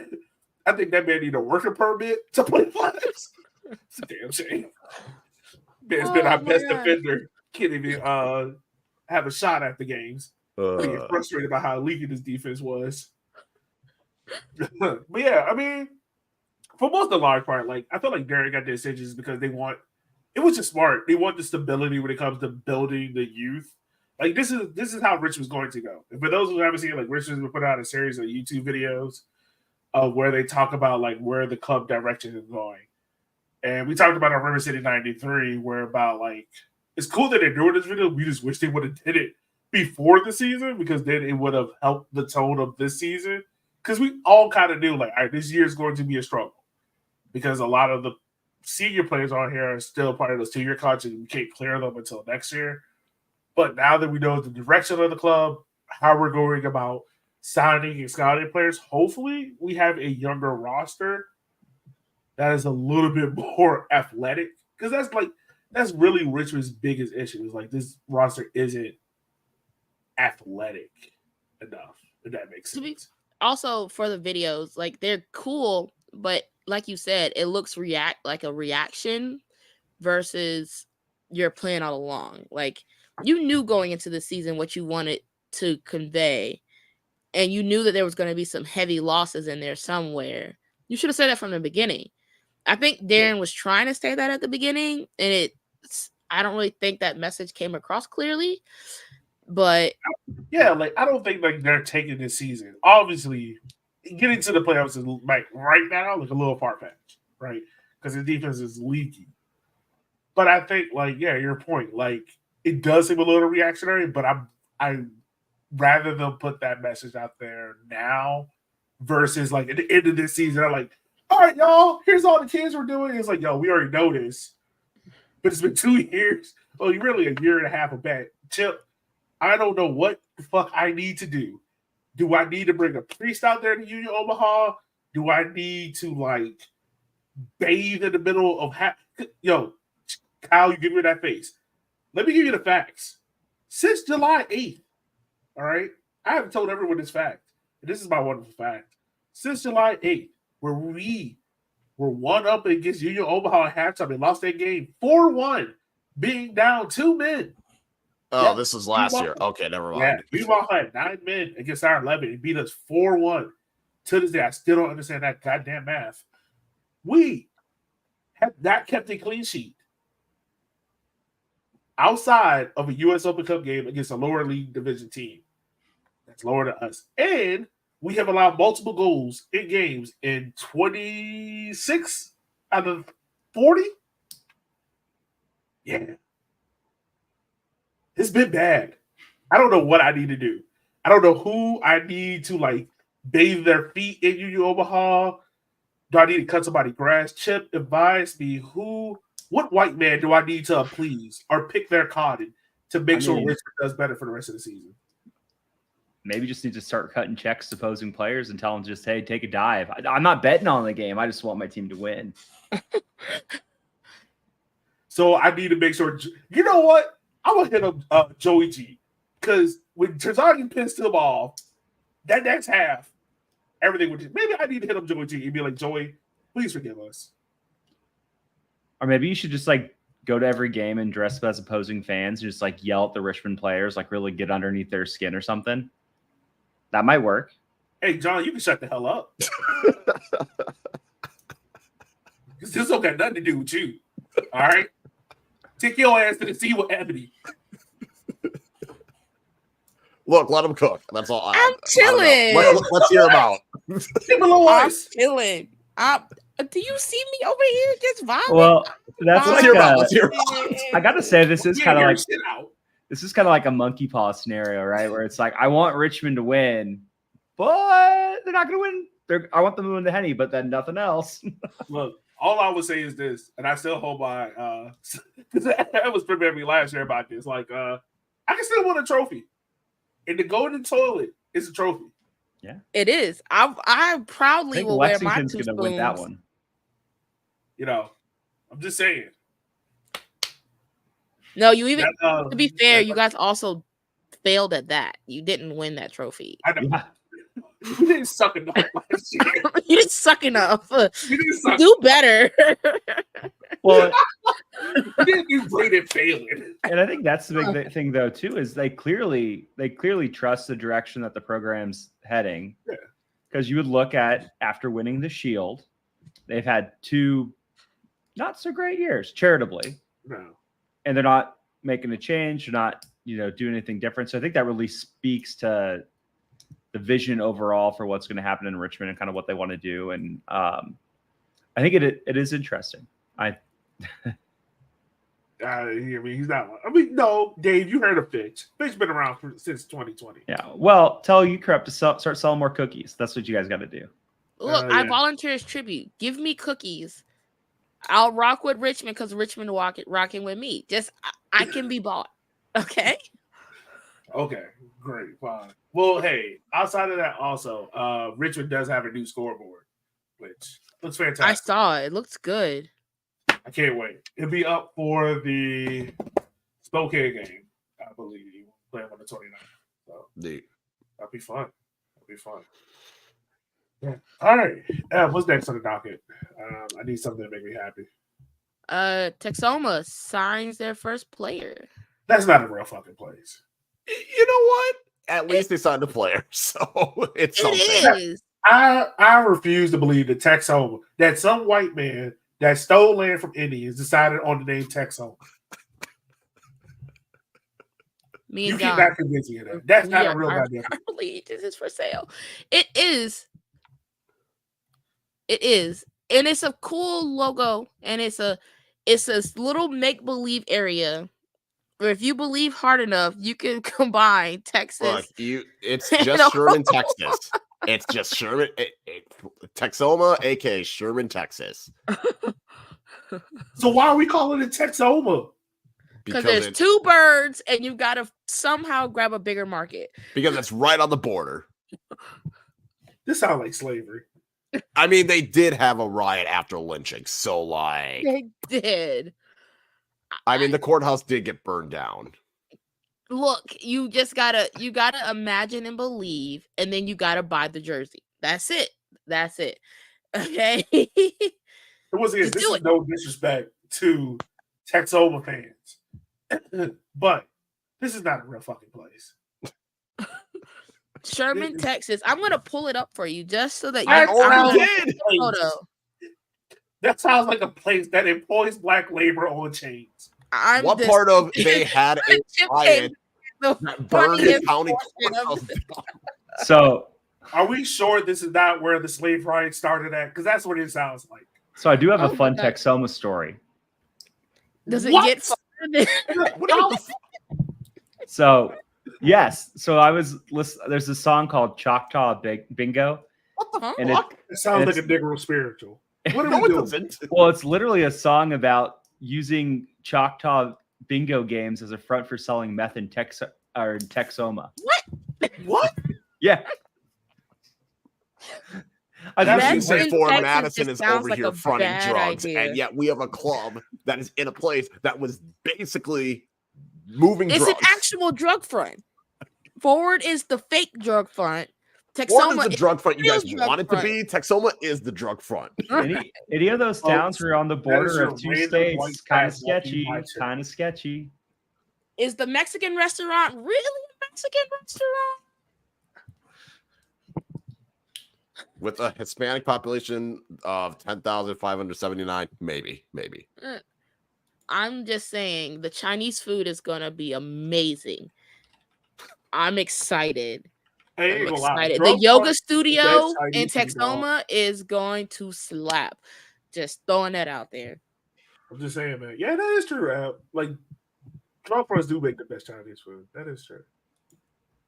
I think that man need a working permit to play finals. It's a damn shame. Man's been our my best God. defender. Can't even have a shot at the games. Being frustrated by how leaky this defense was. But yeah, I mean, most of the large part, like I feel like Derek got the decisions because they want. It was just smart. They want the stability when it comes to building the youth. Like this is how Rich was going to go. And for those who haven't seen it, like Rich has put out a series of YouTube videos where they talk about like where the club direction is going. And we talked about on River City 93, where about like it's cool that they're doing this video. We just wish they would have did it before the season because then it would have helped the tone of this season. Because we all kind of knew like, all right, this year is going to be a struggle because a lot of the senior players on here are still part of those 2-year contracts and we can't clear them until next year. But now that we know the direction of the club, how we're going about signing and scouting players, hopefully we have a younger roster that is a little bit more athletic. Because that's really Richmond's biggest issue is like this roster isn't athletic enough, if that makes sense. Also, for the videos, like they're cool, but like you said, it looks like a reaction versus your plan all along. Like you knew going into the season what you wanted to convey, and you knew that there was going to be some heavy losses in there somewhere. You should have said that from the beginning. I think Darren was trying to say that at the beginning, and I don't really think that message came across clearly. But yeah, like I don't think like they're taking this season. Obviously, getting to the playoffs is like right now like a little far fetched, right? Because the defense is leaky. But I think like your point, like it does seem a little reactionary. But I rather them put that message out there now versus like at the end of this season, I'm like, all right, y'all, here's all the kids we're doing. It's like, yo, we already know this, but it's been 2 years. Well, really a year and a half of back. Chip. I don't know what the fuck I need to do. Do I need to bring a priest out there to Union Omaha? Do I need to like bathe in the middle of yo, Kyle, you give me that face. Let me give you the facts. Since July 8th, all right, I haven't told everyone this fact. And this is my wonderful fact. Since July 8th, where we were 1-up against Union Omaha at halftime and lost that game 4-1, being down 2 men. Oh, this was last year. Okay, never mind. Yeah, we had 9 men against our 11 and beat us 4-1. To this day, I still don't understand that goddamn math. We have not kept a clean sheet outside of a U.S. Open Cup game against a lower league division team that's lower than us. And we have allowed multiple goals in games in 26 out of 40. Yeah. It's been bad. I don't know what I need to do. I don't know who I need to like bathe their feet in Union Omaha. Do I need to cut somebody's grass? Chip, advise me what white man do I need to please or pick their cotton to make sure Richmond does better for the rest of the season? Maybe just need to start cutting checks to opposing players and tell them just, hey, take a dive. I'm not betting on the game. I just want my team to win. So I need to make sure. You know what? I'm going to hit up Joey G. Because when Terzani pissed him off, that next half, everything would just. Maybe I need to hit up Joey G and be like, Joey, please forgive us. Or maybe you should just like go to every game and dress up as opposing fans and just like yell at the Richmond players, like really get underneath their skin or something. That might work. Hey, John, you can shut the hell up. Because this don't got nothing to do with you. All right? Take your ass to the sea with Ebony. Look, let him cook. That's all. I'm chilling. Let's hear him out. I'm chilling. Do you see me over here just vibing? Well, that's let's hear him out. Let's hear him out. I gotta say, this is kind of like out. This is kind of like a monkey paw scenario, right? Where it's like, I want Richmond to win, but they're not going to win. I want them to win the Henny, but then nothing else. Look, all I would say is this, and I still hold my, because I was preparing me last year about this. Like, I can still win a trophy, and the golden toilet is a trophy. Yeah, it is. I proudly will wear my 2 spoons. Gonna win that one. You know, I'm just saying. No, you even to be fair, you guys also failed at that. You didn't win that trophy. I know. Yeah. You didn't suck enough last year. You didn't suck enough. You didn't suck. Do better. Well, you didn't do great at failing. And I think that's the big thing, though, too, is they clearly trust the direction that the program's heading. Yeah. Because you would look at after winning the Shield, they've had 2 not so great years charitably. No. And they're not making a change. They're not, doing anything different. So I think that really speaks to the vision overall for what's going to happen in Richmond and kind of what they want to do. And I think it is interesting. I mean, he's not. I mean, no, Dave, you heard of Fitch. Fitch's been around since 2020. Yeah. Well, tell Ukraine to start selling more cookies. That's what you guys got to do. Look, I volunteer as tribute. Give me cookies. I'll rock with Richmond because Richmond rocking with me. Just I can be bought. Okay. Okay. Great. Fine. Well, hey, outside of that, also, Richmond does have a new scoreboard, which looks fantastic. I saw it. It looks good. I can't wait. It'll be up for the Spokane game, I believe. Playing on the 29th. So that'll be fun. Yeah. All right. What's next on the docket? I need something to make me happy. Texoma signs their first player. That's not a real fucking place. You know what? At least they signed a player, so it's something. It is. I refuse to believe that Texoma, that some white man that stole land from Indians decided on the name Texoma. Me and you John. keep back convincing you that. That's not a real goddamn. I believe this is for sale. It is. It is. And it's a cool logo. And it's a little make-believe area where if you believe hard enough, you can combine Texas. Look, it's just Sherman, Texas. It's just Sherman, Texoma, aka Sherman, Texas. So why are we calling it Texoma? Because there's 2 birds and you got to somehow grab a bigger market. Because it's right on the border. This sounds like slavery. I mean, they did have a riot after lynching, so like they did. I mean, the courthouse did get burned down. Look, you gotta imagine and believe, and then you gotta buy the jersey. That's it. Okay. Once again, this is no disrespect to Texoma fans, but this is not a real fucking place. Sherman, Texas. I'm gonna pull it up for you just so that you did. Photo. That sounds like a place that employs black labor on chains. What part of they had a riot that burned the county courthouse? So, are we sure this is not where the slave riot started at? Because that's what it sounds like. So I do have a fun Texoma story. Does it get fun? So, yes. So I was listening. There's a song called Choctaw Bingo. What the fuck? It sounds like a Negro spiritual. What are we doing? Well, it's literally a song about using Choctaw bingo games as a front for selling meth in Texoma. What? Yeah. I was say Ford Madison is over like here fronting drugs, idea. and yet we have a club that is in a place that was basically moving drugs. It's an actual drug front. Forward is the fake drug front. Texoma is the drug front you guys want it to be. Texoma is the drug front. Any of those towns who are on the border of 2 states, kind of sketchy. Kind of sketchy. Is the Mexican restaurant really a Mexican restaurant? With a Hispanic population of 10,579, maybe. I'm just saying the Chinese food is going to be amazing. I'm excited. Hey, I'm excited. The yoga studio in Texoma is going to slap. Just throwing that out there. I'm just saying, man. Yeah, that is true. Like, drug fronts do make the best Chinese food. That is true.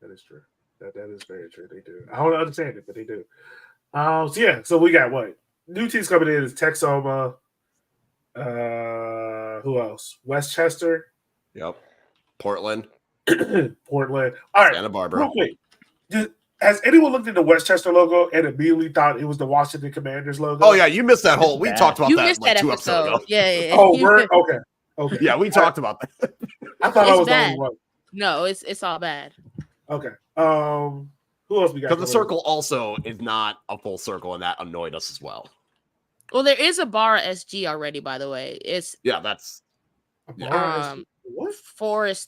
That is very true. They do. I don't understand it, but they do. So we got what? New teams coming in is Texoma. Who else? Westchester. Yep. Portland. Portland. All right. Santa Barbara. Real quick. Has anyone looked at the Westchester logo and immediately thought it was the Washington Commanders logo? Oh yeah, you missed that whole. We talked about that like 2 episodes ago. Yeah. Oh, okay. Yeah, we talked about that. I thought I was the only one. No, it's all bad. Okay. Who else we got? Because the circle also is not a full circle, and that annoyed us as well. Well, there is a bar SG already, by the way. That's what? Ford has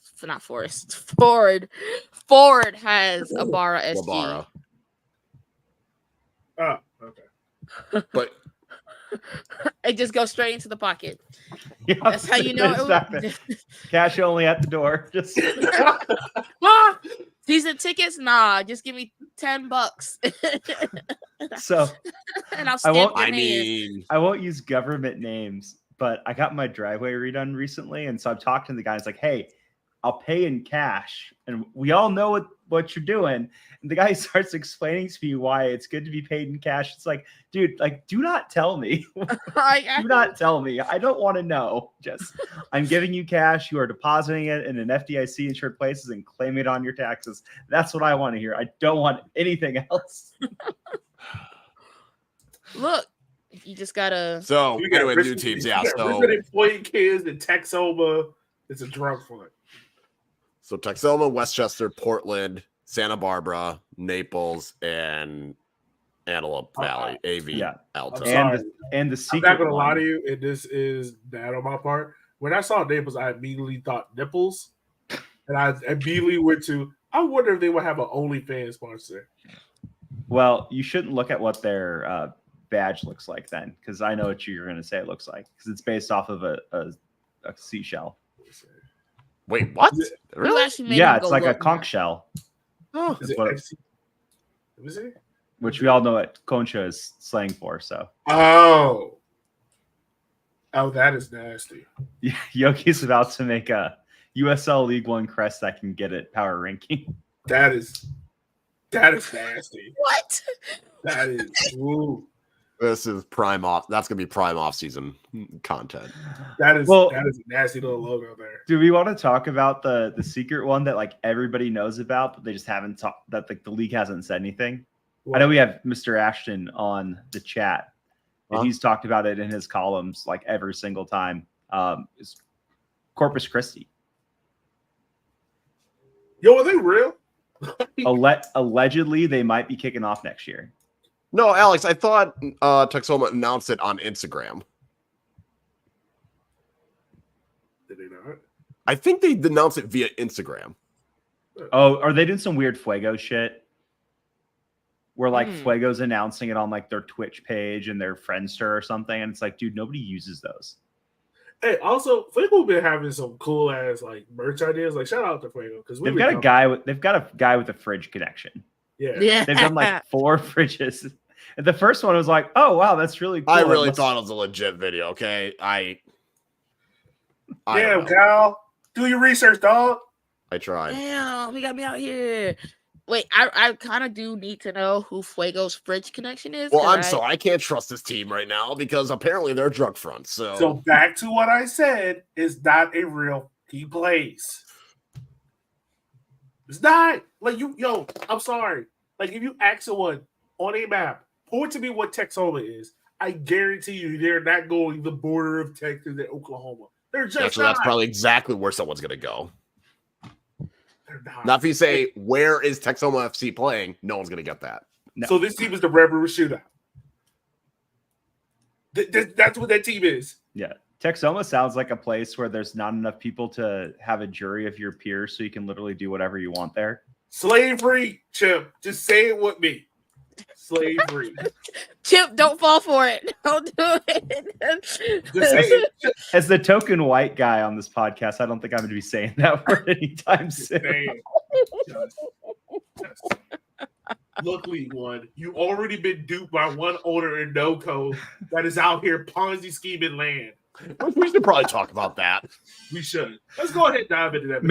a Barra SG. Barra. Oh, okay. But It just goes straight into the pocket. Yep, That's how you know it. Cash only at the door. Just season tickets, nah. Just give me $10. So and I'll stamp your I won't use government names, but I got my driveway redone recently, and so I'm talking to the guy. It's like, hey, I'll pay in cash, and we all know what you're doing. And the guy starts explaining to me why it's good to be paid in cash. It's like, dude, like, do not tell me. Do not tell me. I don't want to know. Just, I'm giving you cash. You are depositing it in an FDIC insured places and claiming it on your taxes. That's what I want to hear. I don't want anything else. Look, you just gotta. So anyway, new teams, yeah. So employee kids in Texoma, it's a drug fund. So Texoma, Westchester, Portland, Santa Barbara, Naples, and Antelope Valley, AV, Alto. And the secret. I'm not gonna lie to you, and this is bad on my part. When I saw Naples, I immediately thought nipples, and I immediately went to. I wonder if they would have an OnlyFans sponsor. Well, you shouldn't look at what their badge looks like then, because I know what you're going to say it looks like, because it's based off of a seashell. Wait, what? Really? Yeah, it's like a conch shell. Oh, which we all know what concha is slang for. So. Oh, that is nasty. Yogi's about to make a USL League One crest that can get it power ranking. That is nasty. What? That is. Ooh. This is prime off. That's gonna be prime off season content. That is a nasty little logo there. Do we want to talk about the secret one that like everybody knows about, but they just haven't talked, that like the league hasn't said anything? What? I know we have Mr. Ashton on the chat, and he's talked about it in his columns like every single time. Is Corpus Christi? Yo, are they real? Allegedly, they might be kicking off next year. No, Alex, I thought Texoma announced it on Instagram. Did they not? I think they announced it via Instagram. Oh, are they doing some weird Fuego shit? Where like Fuego's announcing it on like their Twitch page and their Friendster or something, and it's like, dude, nobody uses those. Hey, also, Fuego been having some cool ass like merch ideas. Like, shout out to Fuego because they've got a guy with a fridge connection. Yeah. They've done like 4 fridges. And the first one was like, oh wow, that's really cool. I really thought it was a legit video. Okay, damn, Cal, do your research, dog. I tried. Damn, he got me out here. Wait, I kind of do need to know who Fuego's fridge connection is. Well, I can't trust this team right now because apparently they're drug front. So back to what I said, it's not a real team plays. It's not like I'm sorry. Like if you ask someone on a map, point to me what Texoma is. I guarantee you, they're not going the border of Texas and Oklahoma. They're just actually that's probably exactly where someone's gonna go. They're not if you say where is Texoma FC playing, no one's gonna get that. No. So this team is the Red River Shootout. That's what that team is. Yeah. Texoma sounds like a place where there's not enough people to have a jury of your peers, so you can literally do whatever you want there. Slavery, Chip. Just say it with me. Slavery. Chip, don't fall for it. Don't do it. Just say it. As the token white guy on this podcast, I don't think I'm going to be saying that word anytime soon. Just. Look, League One, you already been duped by one owner in NoCo that is out here Ponzi scheming land. We should probably talk about that. We should. Let's go ahead and dive into that.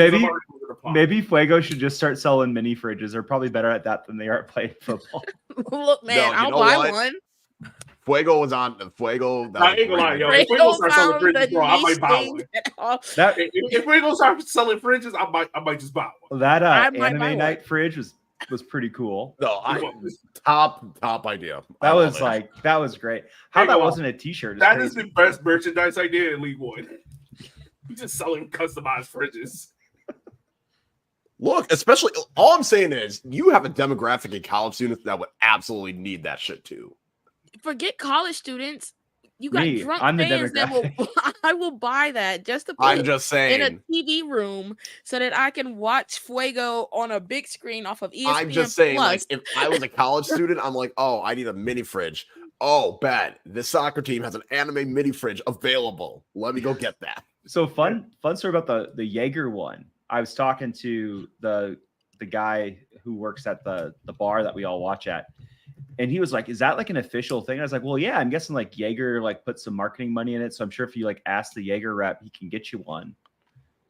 Maybe Fuego should just start selling mini fridges. They're probably better at that than they are at playing football. Look, man, I'll buy one. Fuego was on Fuego. I ain't gonna lie, yo. If Fuego starts selling fridges, bro, I might buy one. If Fuego starts selling fridges, I might just buy one. That anime night fridge was pretty cool. No, top idea. That was great. How that wasn't a t-shirt? That is the best merchandise idea in League One. You just selling customized fridges. Look, especially all I'm saying is you have a demographic in college students that would absolutely need that shit too. Forget college students. You got drunk fans that I will buy that just to put I'm just saying in a TV room so that I can watch Fuego on a big screen off of ESPN. I'm just saying, like, if I was a college student, I'm like, oh, I need a mini fridge. oh, bad. This soccer team has an anime mini fridge available. Let me go get that. So fun story about the Jager one. I was talking to the guy who works at the bar that we all watch at. And he was like, is that like an official thing? I was like, well, yeah, I'm guessing like Jager like put some marketing money in it. So I'm sure if you like ask the Jager rep, he can get you one.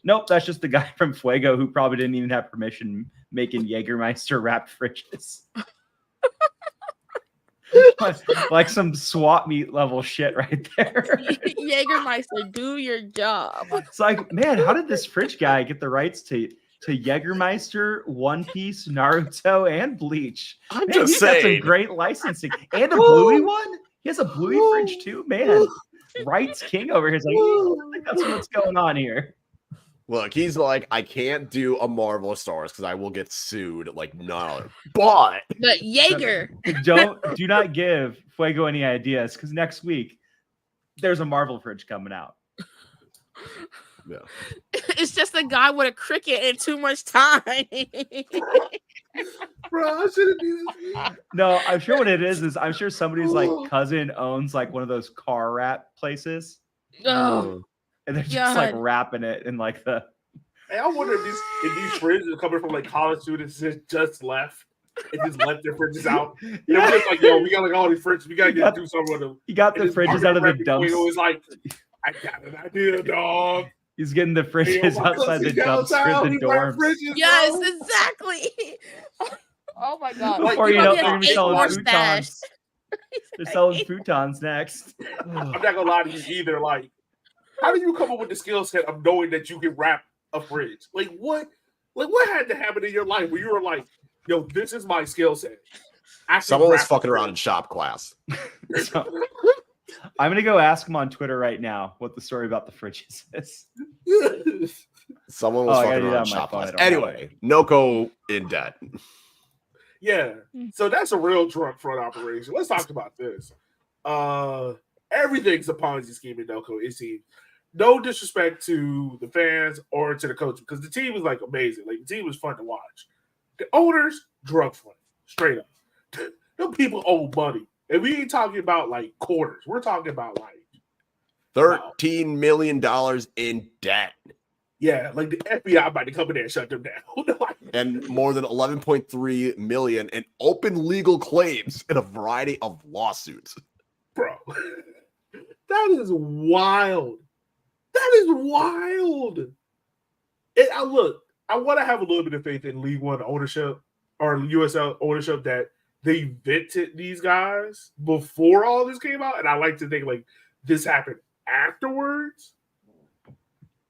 Nope, that's just the guy from Fuego who probably didn't even have permission making Jägermeister wrapped fridges. Like some swap meet level shit right there. Jägermeister, do your job. It's like, man, how did this fridge guy get the rights to Jägermeister, One Piece, Naruto, and Bleach? I'm Man, just he's got some saying. great licensing. And a Bluey one? He has a Bluey fridge too? Man, rights king over here. He's like, I think that's what's going on here. Look, he's like, I can't do a Marvel or Star Wars because I will get sued like none other. But Jager. Do not give Fuego any ideas because next week there's a Marvel fridge coming out. Yeah. It's just a guy with a cricket and too much time. Bro, I shouldn't do this. No, I'm sure what it is I'm sure somebody's like cousin owns like one of those car wrap places. Oh, And they're just like God. wrapping it in like the. Hey, I wonder if these fridges are coming from like college students that just left and just left their fridges out. And they're just like, yo, we got like all these fridges. We gotta do something with them. He got the And this fridges out of the market dumps. It was like, I got an idea, dog. He's getting the fridges outside the dumpster in the dorms. Yes, exactly. Oh my God. Before He you know, probably they're gonna be has 8 selling more stash. futons. They're selling futons next. I'm not gonna lie to you either. Like, how do you come up with the skill set of knowing that you can wrap a fridge? Like what had to happen in your life where you were like, yo, this is my skill set? Someone was fucking around in shop class. So, I'm gonna go ask him on Twitter right now what the story about the fridges is. Someone was fucking around in shop class. Anyway, Noko in debt. Yeah. So that's a real drunk front operation. Let's talk about this. Everything's a Ponzi scheme in Noko, it seems. No disrespect to the fans or to the coach because the team is like amazing. Like the team was fun to watch. The owners, drug fun, straight up. Them people owe money. And we ain't talking about like quarters. We're talking about like $13 million in debt. Yeah, like the FBI about to come in there and shut them down. And more than 11.3 million in open legal claims in a variety of lawsuits. Bro, that is wild. That is wild. And I want to have a little bit of faith in League One ownership or USL ownership that they vetted these guys before all this came out. And I like to think like this happened afterwards.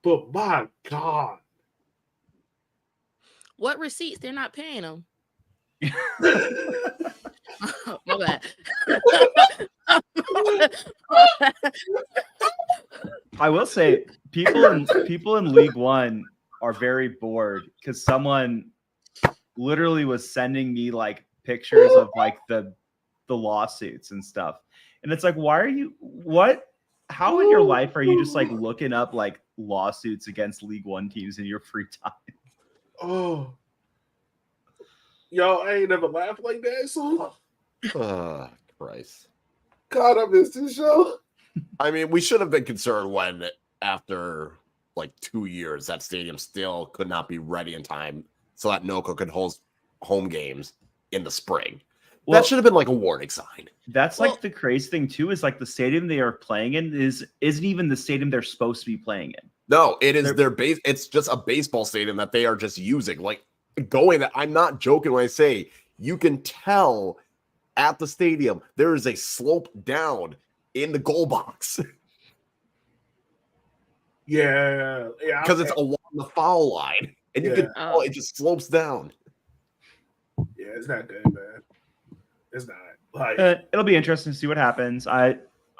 But my God. What receipts? They're not paying them. My bad. I will say people in League One are very bored because someone literally was sending me like pictures of like the lawsuits and stuff. And it's like, how in your life are you just like looking up like lawsuits against League One teams in your free time? Oh, yo, I ain't never laughed like that. So, Christ. God, I missed this show. I mean, we should have been concerned when, after like 2 years, that stadium still could not be ready in time so that Noko could host home games in the spring. Well, that should have been like a warning sign. That's like the crazy thing too, is like the stadium they are playing in isn't even the stadium they're supposed to be playing in. No, it is their base. It's just a baseball stadium that they are just using. Like I'm not joking when I say you can tell at the stadium there is a slope down in the goal box. Yeah. Because it's along the foul line. And you can tell it just slopes down. Yeah, it's not good, man. It's not. Like it'll be interesting to see what happens.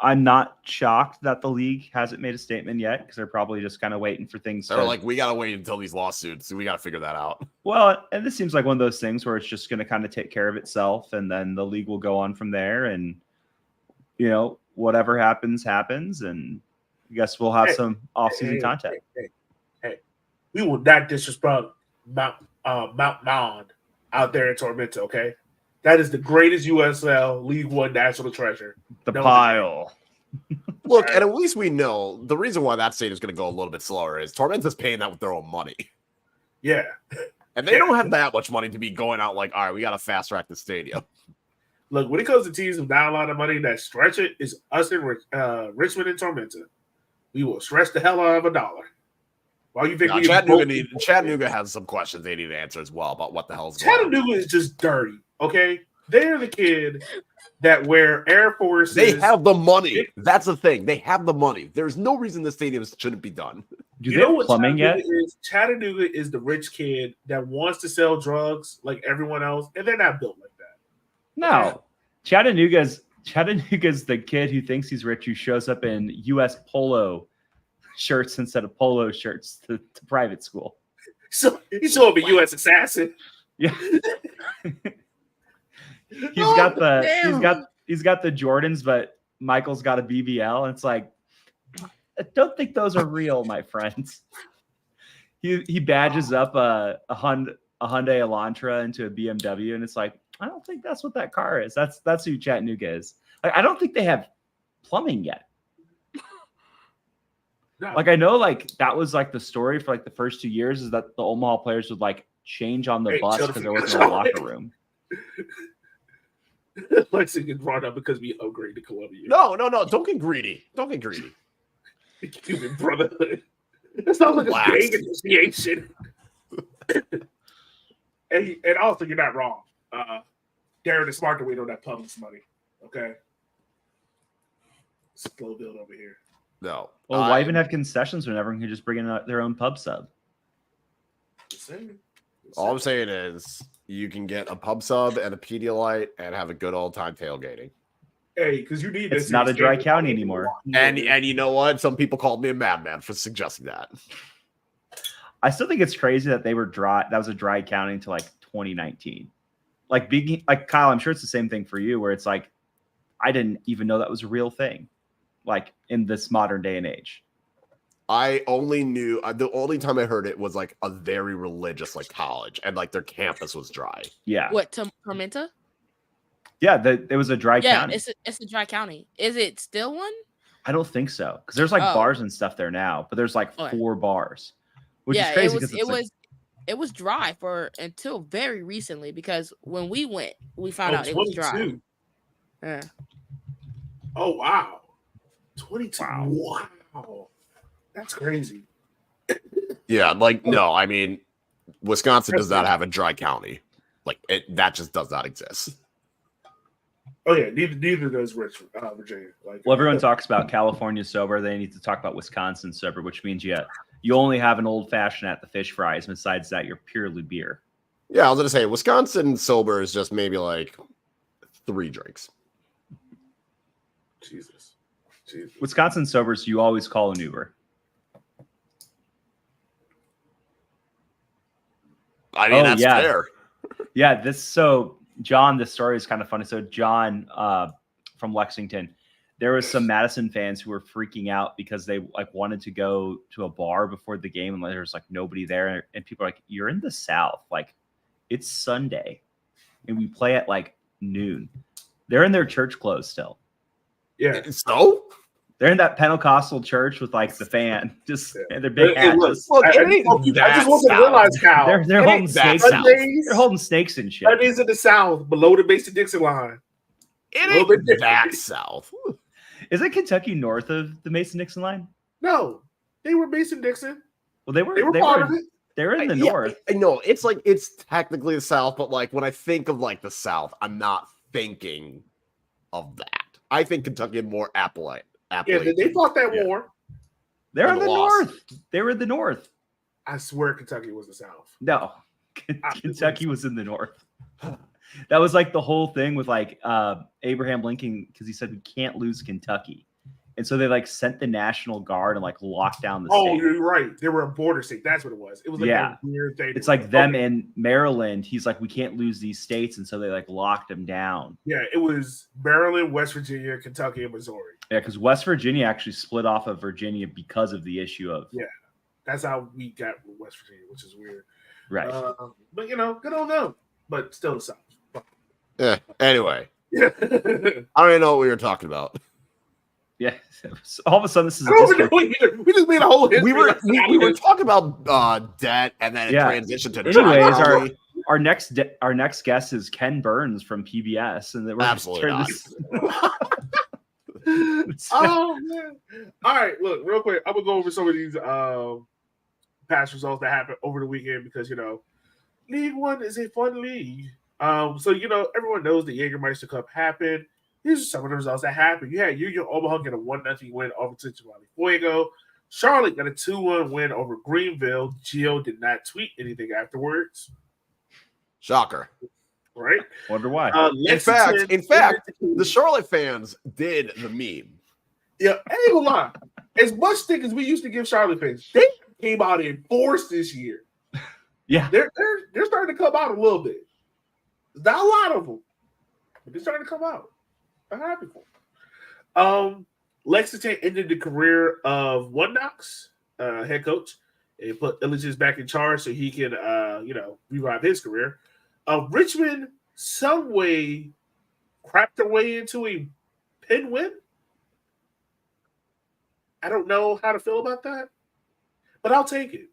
I'm not shocked that the league hasn't made a statement yet because they're probably just kind of waiting for things. They're like, we gotta wait until these lawsuits. We gotta figure that out. Well, and this seems like one of those things where it's just going to kind of take care of itself, and then the league will go on from there. And whatever happens, and I guess we'll have some off-season content. Hey, we will not disrespect Mount Mond out there in Tormenta, okay? That is the greatest USL League One national treasure. The pile. Look, and at least we know the reason why that stadium is going to go a little bit slower is Tormenta's paying that with their own money. Yeah. And they don't have that much money to be going out like, all right, we got to fast track the stadium. Look, when it comes to teams with not a lot of money that stretch it, it's us and Richmond and Tormenta. We will stretch the hell out of $1. Why you think Chattanooga has some questions they need to answer as well about what the hell's going on. Chattanooga is just dirty, okay? They're the kid that wear Air Forces. They have the money. That's the thing. They have the money. There's no reason the stadium shouldn't be done. Do you know what plumbing Chattanooga yet? is? Chattanooga is the rich kid that wants to sell drugs like everyone else, and they're not built like that. No. Chattanooga's the kid who thinks he's rich, who shows up in U.S. polo shirts instead of polo shirts to private school. So he's showing up a U.S. assassin. Yeah. He's got the Jordans, but Michael's got a BBL, and it's like, I don't think those are real, my friends. He badges up a Hyundai Elantra into a BMW, and it's like, I don't think that's what that car is. That's who Chattanooga is. Like, I don't think they have plumbing yet. No. Like, I know, like, that was like the story for like the first 2 years is that the Omaha players would like change on the bus because there wasn't a locker room. Lexington brought up because we upgraded Columbia. No. Don't get greedy. Cuban brotherhood. That sounds like a gang initiation. and also, you're not wrong. Darren is smart to wait on that Publix money. Okay. Slow build over here. No. Well, why even have concessions when everyone can just bring in their own pub sub? All I'm saying is you can get a pub sub and a Pedialyte and have a good old time tailgating. Hey, because you need this. It's not a dry county anymore. And you know what? Some people called me a madman for suggesting that. I still think it's crazy that they were dry. That was a dry county until like 2019. Like Kyle, I'm sure it's the same thing for you, where it's like, I didn't even know that was a real thing, like in this modern day and age. I only knew the only time I heard it was like a very religious like college, and like their campus was dry. Yeah. What, Tormenta? Yeah, it was a dry county. Yeah, it's a dry county. Is it still one? I don't think so, because there's like bars and stuff there now, but there's like 4 bars, which is crazy. It was dry until very recently, because when we went, we found out it was dry. Yeah. Oh wow, 22! Wow, that's crazy. Yeah, like no, I mean, Wisconsin does not have a dry county. Like that just does not exist. Oh yeah, neither does Virginia. Like, well, everyone talks about California sober. They need to talk about Wisconsin sober, which means you only have an old fashioned at the fish fries. And besides that, you're purely beer. Yeah, I was gonna say Wisconsin sober is just maybe like 3 drinks. Jesus. Wisconsin sobers, you always call an Uber. I mean, that's fair. Yeah, John, this story is kind of funny. So John from Lexington, there was some Madison fans who were freaking out because they like wanted to go to a bar before the game, and there was like nobody there, and people are like, "You're in the South, like it's Sunday, and we play at like noon." They're in their church clothes still. Yeah, so they're in that Pentecostal church with like the fan, and their big hats. I just want to realize how they're holding snakes. They're holding snakes and shit. That is in the South, below the Mason-Dixon line. It ain't that South. Is it Kentucky north of the Mason-Dixon line? No, they were Mason-Dixon. Well, they were part of it. They're in the north. I know it's technically the South, but like when I think of like the South, I'm not thinking of that. I think Kentucky had more Appalachia. Yeah, they fought that war. They're in the north. They were in the north. I swear Kentucky was the South. No, Kentucky was in the north. That was like the whole thing with like Abraham Lincoln, because he said we can't lose Kentucky. And so they like sent the National Guard and like locked down the state. Oh, you're right. They were a border state. That's what it was. It was like a weird thing. It's like them in Maryland. He's like, we can't lose these states. And so they like locked them down. Yeah, it was Maryland, West Virginia, Kentucky, and Missouri. Yeah, because West Virginia actually split off of Virginia because of the issue of. Yeah, that's how we got West Virginia, which is weird. Right. But, good on them. But still the South. Anyway, I don't even know what we were talking about. Yeah. All of a sudden, this is. I don't even know either. We just made a whole history. We were talking about debt, and then it transitioned to. Anyways, our next guest is Ken Burns from PBS, and we're absolutely not. Oh man! All right, look, real quick. I'm gonna go over some of these past results that happened over the weekend because League One is a fun league. So everyone knows the Jagermeister Cup happened. These are some of the results that happened. You had Union Omaha get a 1-0 win over Central Valley Fuego. Charlotte got a 2-1 win over Greenville. Gio did not tweet anything afterwards. Shocker. Right? Wonder why. In fact, the Charlotte fans did the meme. Yeah, I ain't gonna lie. As much stick as we used to give Charlotte fans, they came out in force this year. Yeah, they're starting to come out a little bit. Not a lot of them, but they're starting to come out. I'm happy for them. Lexington ended the career of One Knox, head coach, and put Illiches back in charge so he can, revive his career. Richmond some way crapped their way into a pin win. I don't know how to feel about that, but I'll take it.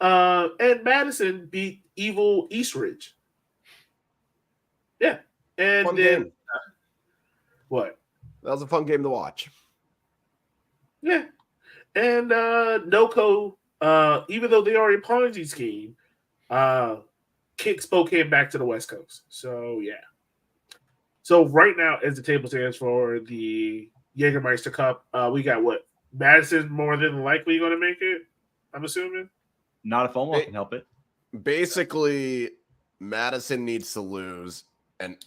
And Madison beat Evil Eastridge. Yeah. And fun then game. What? That was a fun game to watch. Yeah. And NOCO, even though they are a Ponzi scheme, kick Spokane back to the West Coast. So yeah. So right now, as the table stands for the Jagermeister Cup, we got what? Madison more than likely going to make it, I'm assuming. Not if Omaha can help it. Basically, Madison needs to lose, and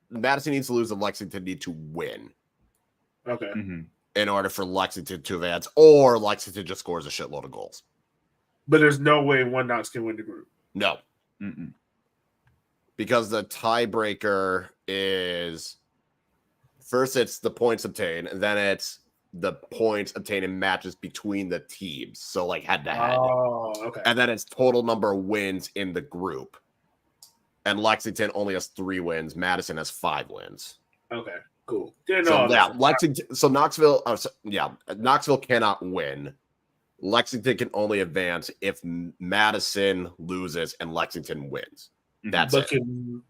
Madison needs to lose, and Lexington need to win. Okay. Mm-hmm. In order for Lexington to advance, or Lexington just scores a shitload of goals. But there's no way One Knox can win the group. No. Mm-mm. Because the tiebreaker is first it's the points obtained, and then it's the points obtained in matches between the teams. So like head to head. Oh, okay. And then it's total number of wins in the group. And Lexington only has 3 wins. Madison has 5 wins. Okay, cool. Knoxville cannot win. Lexington can only advance if Madison loses and Lexington wins. That's it.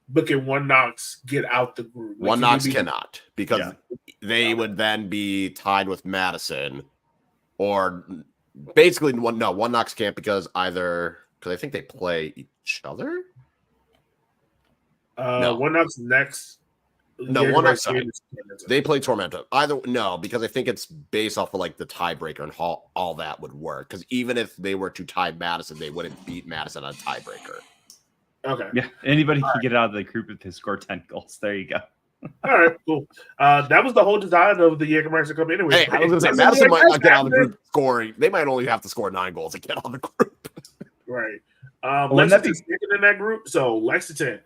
But can One Knox get out the group? One Knox cannot, because they would then be tied with Madison, or basically One Knox can't because I think they play each other. No. One Knox next. No, One Knox. They play Tormenta. Because I think it's based off of like the tiebreaker and how all that would work. Because even if they were to tie Madison, they wouldn't beat Madison on a tiebreaker. Okay. Yeah. Anybody can get out of the group if they score 10 goals. There you go. All right, cool. That was the whole design of the Jagermeister Cup anyway. Hey, I was going to say, Madison might not get out of the group scoring. They might only have to score 9 goals to get out of the group. Right. Lexington's second in that group. So Lexington,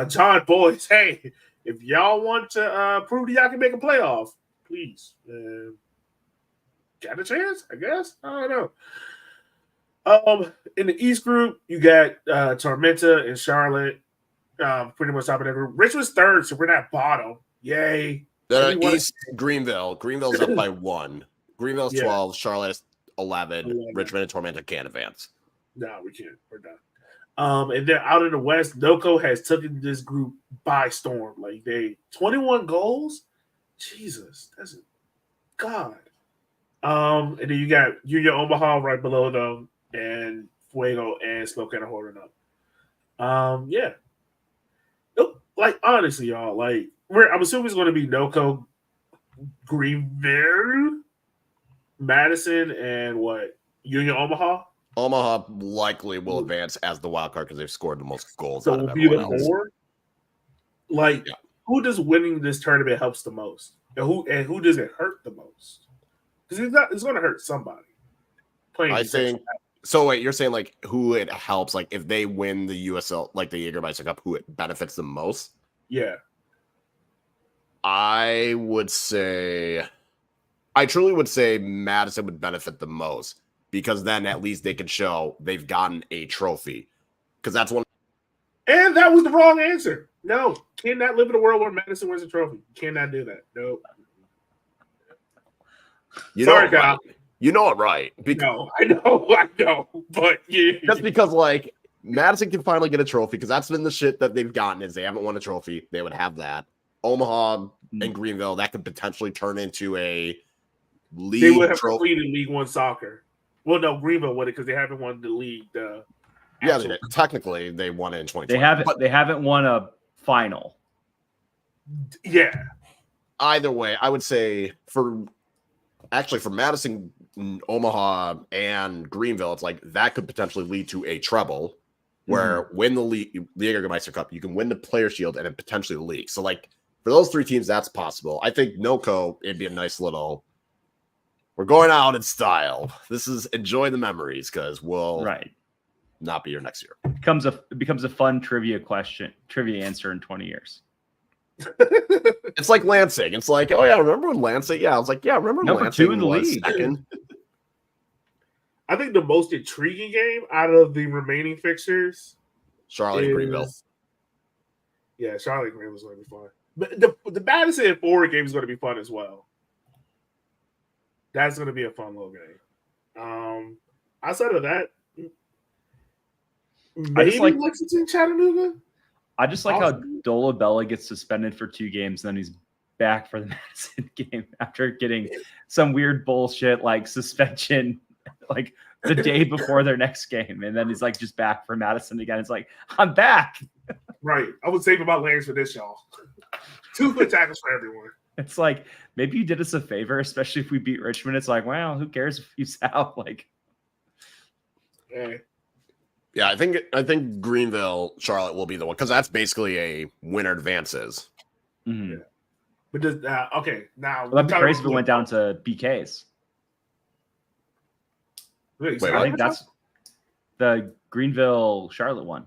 John, boys, hey, if y'all want to prove that y'all can make a playoff, please. Got a chance, I guess. I don't know. In the East group, you got Tormenta and Charlotte. Pretty much top of that group. Richmond's third, so we're not bottom. Yay. East Greenville. Greenville's up by 1. Greenville's 12. Charlotte is 11. Richmond and Tormenta can't advance. No, we can't. We're done. And then out in the West, NOCO has taken this group by storm. Like 21 goals. Jesus, that's God. And then you got Union Omaha right below them, and Fuego and Spokane holding up. Yeah. Like honestly, y'all, like I'm assuming it's going to be NOCO, Greenville, Madison, and what Union Omaha. Omaha likely will advance as the wild card because they've scored the most goals. So it will be the 4. Like, who does winning this tournament helps the most, and who does it hurt the most? Because it's going to hurt somebody. I think. So wait, you're saying like who it helps? Like if they win the USL, like the Jagermeister Cup, who it benefits the most? Yeah, I truly would say Madison would benefit the most. Because then at least they can show they've gotten a trophy. Because that's one And that was the wrong answer. No, cannot live in a world where Madison wins a trophy. Cannot do that. Nope. Sorry, Kyle. Right. You know it, right? No, I know. But yeah. Just because, like, Madison can finally get a trophy, because that's been the shit that they've gotten is they haven't won a trophy. They would have that. Omaha and Greenville, that could potentially turn into a league. They would have completed League One soccer. Well, no, Greenville would it because they haven't won the league. Technically they won it in 2020. They haven't won a final. Yeah. Either way, I would say for Madison, Omaha, and Greenville, it's like that could potentially lead to a treble where win the Jägermeister Cup, you can win the Player Shield and then potentially the league. So, like, for those three teams, that's possible. I think NOCO, it'd be a nice little. We're going out in style. This is enjoy the memories because we'll not be here next year. It becomes a fun trivia answer in 20 years. It's like Lansing. It's like, oh yeah, remember when Lansing? Yeah, I was like, yeah, remember number Lansing 2 in the league. Second? I think the most intriguing game out of the remaining fixtures, Charlotte and Greenville. Yeah, Charlotte and Greenville is going to be fun. But the Madison and Forward game is going to be fun as well. That's going to be a fun little game. Outside of that, maybe Lexington, Chattanooga. I just like how Dolabella gets suspended for 2 games, and then he's back for the Madison game after getting some weird bullshit like suspension like the day before their next game, and then he's like just back for Madison again. It's like, I'm back. Right. I would save about Lance for this, y'all. 2 good tackles for everyone. It's like maybe you did us a favor, especially if we beat Richmond. It's like, wow, who cares if he's out? Like, yeah, I think Greenville, Charlotte will be the one because that's basically a winner advances. Mm-hmm. Yeah. But does now that'd be crazy if it went down to BKs. Wait, I think that's the Greenville Charlotte one.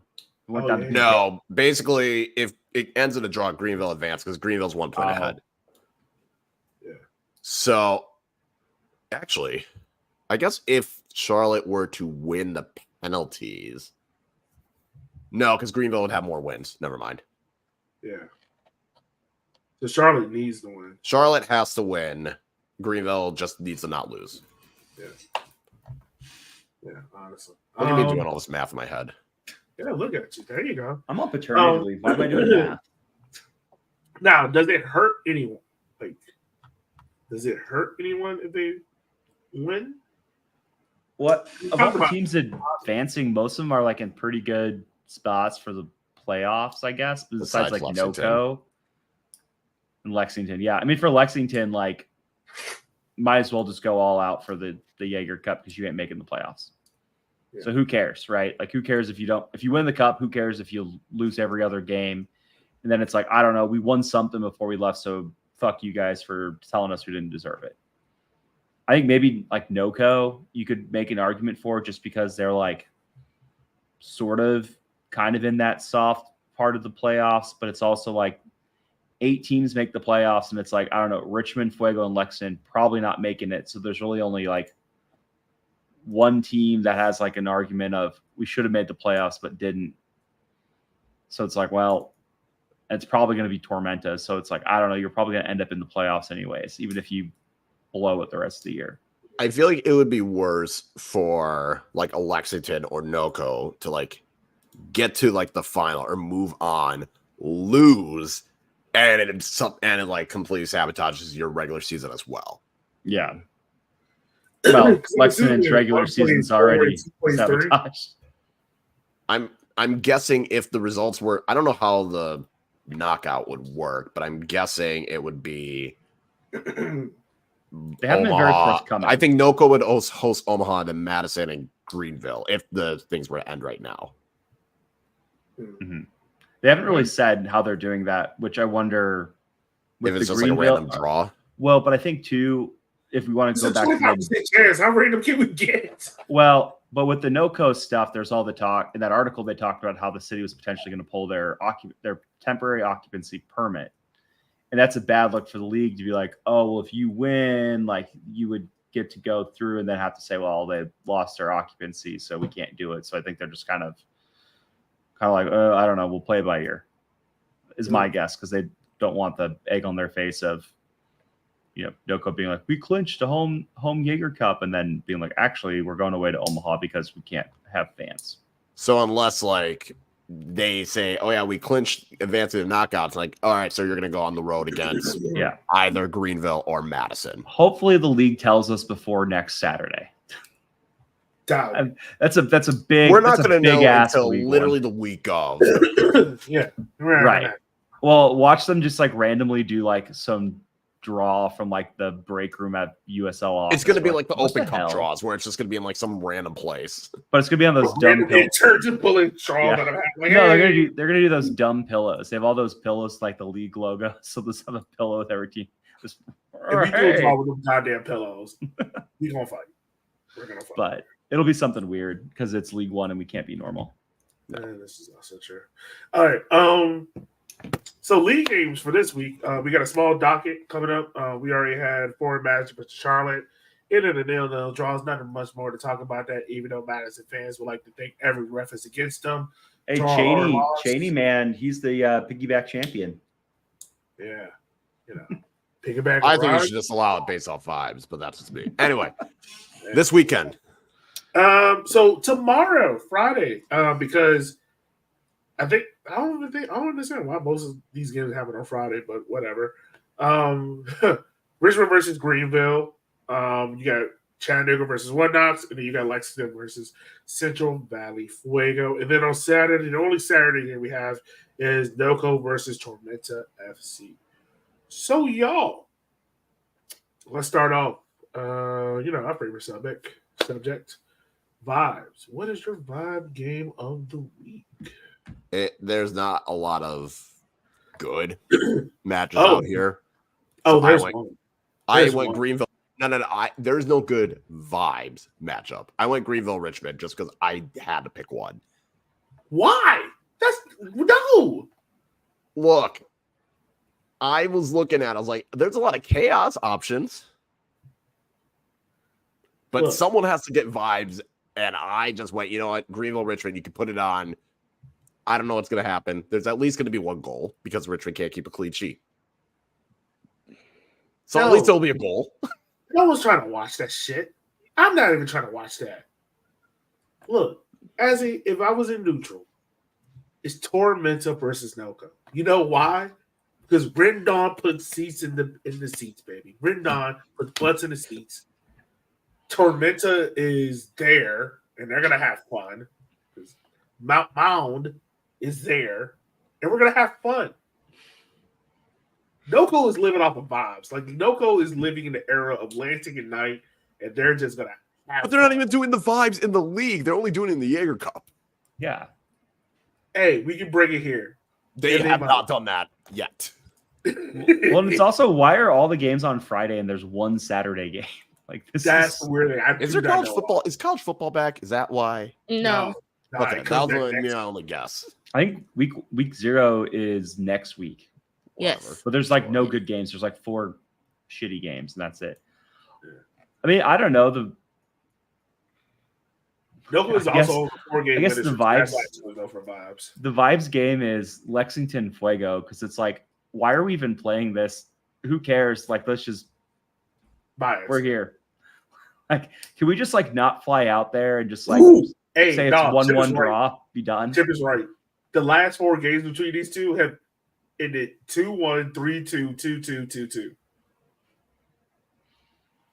It went down to BKs. No, basically, if it ends in a draw, Greenville advanced because Greenville's 1 point ahead. Yeah. So, actually, I guess if Charlotte were to win the penalties, no, because Greenville would have more wins. Never mind. Yeah. So Charlotte needs to win. Charlotte has to win. Greenville just needs to not lose. Yeah. Yeah, honestly. Look at me doing all this math in my head. Yeah, look at you. There you go. I'm on paternity leave. Why am I doing math? Now, does it hurt anyone? Like, does it hurt anyone if they win? What of all the teams advancing, most of them are like in pretty good spots for the playoffs, I guess. Besides like NOCO and Lexington. Yeah, I mean for Lexington, like might as well just go all out for the Jager Cup because you ain't making the playoffs. Yeah. So who cares, right? Like who cares if you win the cup? Who cares if you lose every other game? And then it's like, I don't know, we won something before we left, so fuck you guys for telling us we didn't deserve it. I think maybe like NOCO, you could make an argument for just because they're like sort of kind of in that soft part of the playoffs, but it's also like 8 teams make the playoffs, and it's like, I don't know, Richmond, Fuego, and Lexington probably not making it. So there's really only like one team that has like an argument of we should have made the playoffs but didn't. So it's like, well, it's probably going to be Tormenta. So it's like, I don't know, you're probably going to end up in the playoffs anyways, even if you blow it the rest of the year. I feel like it would be worse for like a Lexington or NOCO to like get to like the final or move on, lose, and it like completely sabotages your regular season as well. Yeah. Well, Lexington's regular season's already sabotaged. I'm guessing if the results were, I don't know how the knockout would work, but I'm guessing it would be. They haven't been very forthcoming. I think NOCO would host Omaha, then Madison and Greenville if the things were to end right now. Mm-hmm. They haven't really said how they're doing that, which I wonder. If it's just like a random draw. Well, but I think too, if we want to go back to chance, how random can we get? Well, but with the NOCO stuff, there's all the talk in that article. They talked about how the city was potentially going to pull their temporary occupancy permit, and that's a bad look for the league to be like, oh, well, if you win, like you would get to go through and then have to say, well, they lost their occupancy, so we can't do it. So I think they're just kind of kind of like, I don't know, we'll play it by ear. Is my guess, because they don't want the egg on their face of, Noco being like, we clinched a home Jager Cup, and then being like, actually, we're going away to Omaha because we can't have fans. So unless they say, oh yeah, we clinched advancing to knockouts, like, all right, so you're gonna go on the road against either Greenville or Madison. Hopefully the league tells us before next Saturday. That's a big. We're not gonna know until literally the week of. Yeah, right. Well, watch them just randomly do some draw from the break room at USL office. It's going to be like the Open Cup draws where it's just going to be in some random place. But it's going to be on those dumb pillows. No, they're going to do those dumb pillows. They have all those pillows like the league logo. So they'll have a pillow with every team. If we do a draw with them goddamn pillows, we're going to fight. We're going to fight. But it'll be something weird because it's League One and we can't be normal. No. This is also true. All right. So league games for this week, we got a small docket coming up. We already had foreign match with Charlotte. It in a 0-0 draws. Nothing much more to talk about that, even though Madison fans would like to think every ref is against them. Hey, Cheney, man, he's the piggyback champion. Yeah, piggyback. I think you should just allow it based off vibes, but that's just me. Anyway, this weekend. So tomorrow, Friday, because I don't understand why most of these games happen on Friday, but whatever. Richmond versus Greenville. You got Chattanooga versus One Knox, and then you got Lexington versus Central Valley Fuego. And then on Saturday, the only Saturday game we have is Noco versus Tormenta FC. So y'all, let's start off. Our favorite subject, vibes. What is your vibe game of the week? There's not a lot of good matches out here. So I went Greenville. No. There's no good vibes matchup. I went Greenville Richmond just because I had to pick one. Why? No. Look, I was looking at. I was like, there's a lot of chaos options, but someone has to get vibes, and I just went. You know what? Greenville Richmond. You can put it on. I don't know what's going to happen. There's at least going to be one goal because Richmond can't keep a clean sheet. So at least there'll be a goal. No one's trying to watch that shit. I'm not even trying to watch that. Look, if I was in neutral, it's Tormenta versus Noco. You know why? Because Brindon put seats in the seats, baby. Brindon put butts in the seats. Tormenta is there, and they're gonna have fun. Mound is there, and we're gonna have fun. Noco is living off of vibes. Noco is living in the era of Lansing and Knight, and they're just gonna have But they're not even doing the vibes in the league. They're only doing it in the Jager Cup. Yeah. Hey, we can bring it here. They have not done that yet. Well, and it's also, why are all the games on Friday and there's one Saturday game? That's the weird thing. Is there college football? Is college football back? Is that why? No. Okay, that was my only guess. I think week 0 is next week. Yes. But there's no good games. There's 4 shitty games, and that's it. I mean, I don't know. Noco is also 4 games. I guess the vibes. For vibes. The vibes game is Lexington Fuego, because it's why are we even playing this? Who cares? Let's just bias. We're here. Can we just not fly out there and just say it's 1-1 draw, be done? Chip is right. The last 4 games between these two have ended 2-1, 3-2, 2-2, 2-2.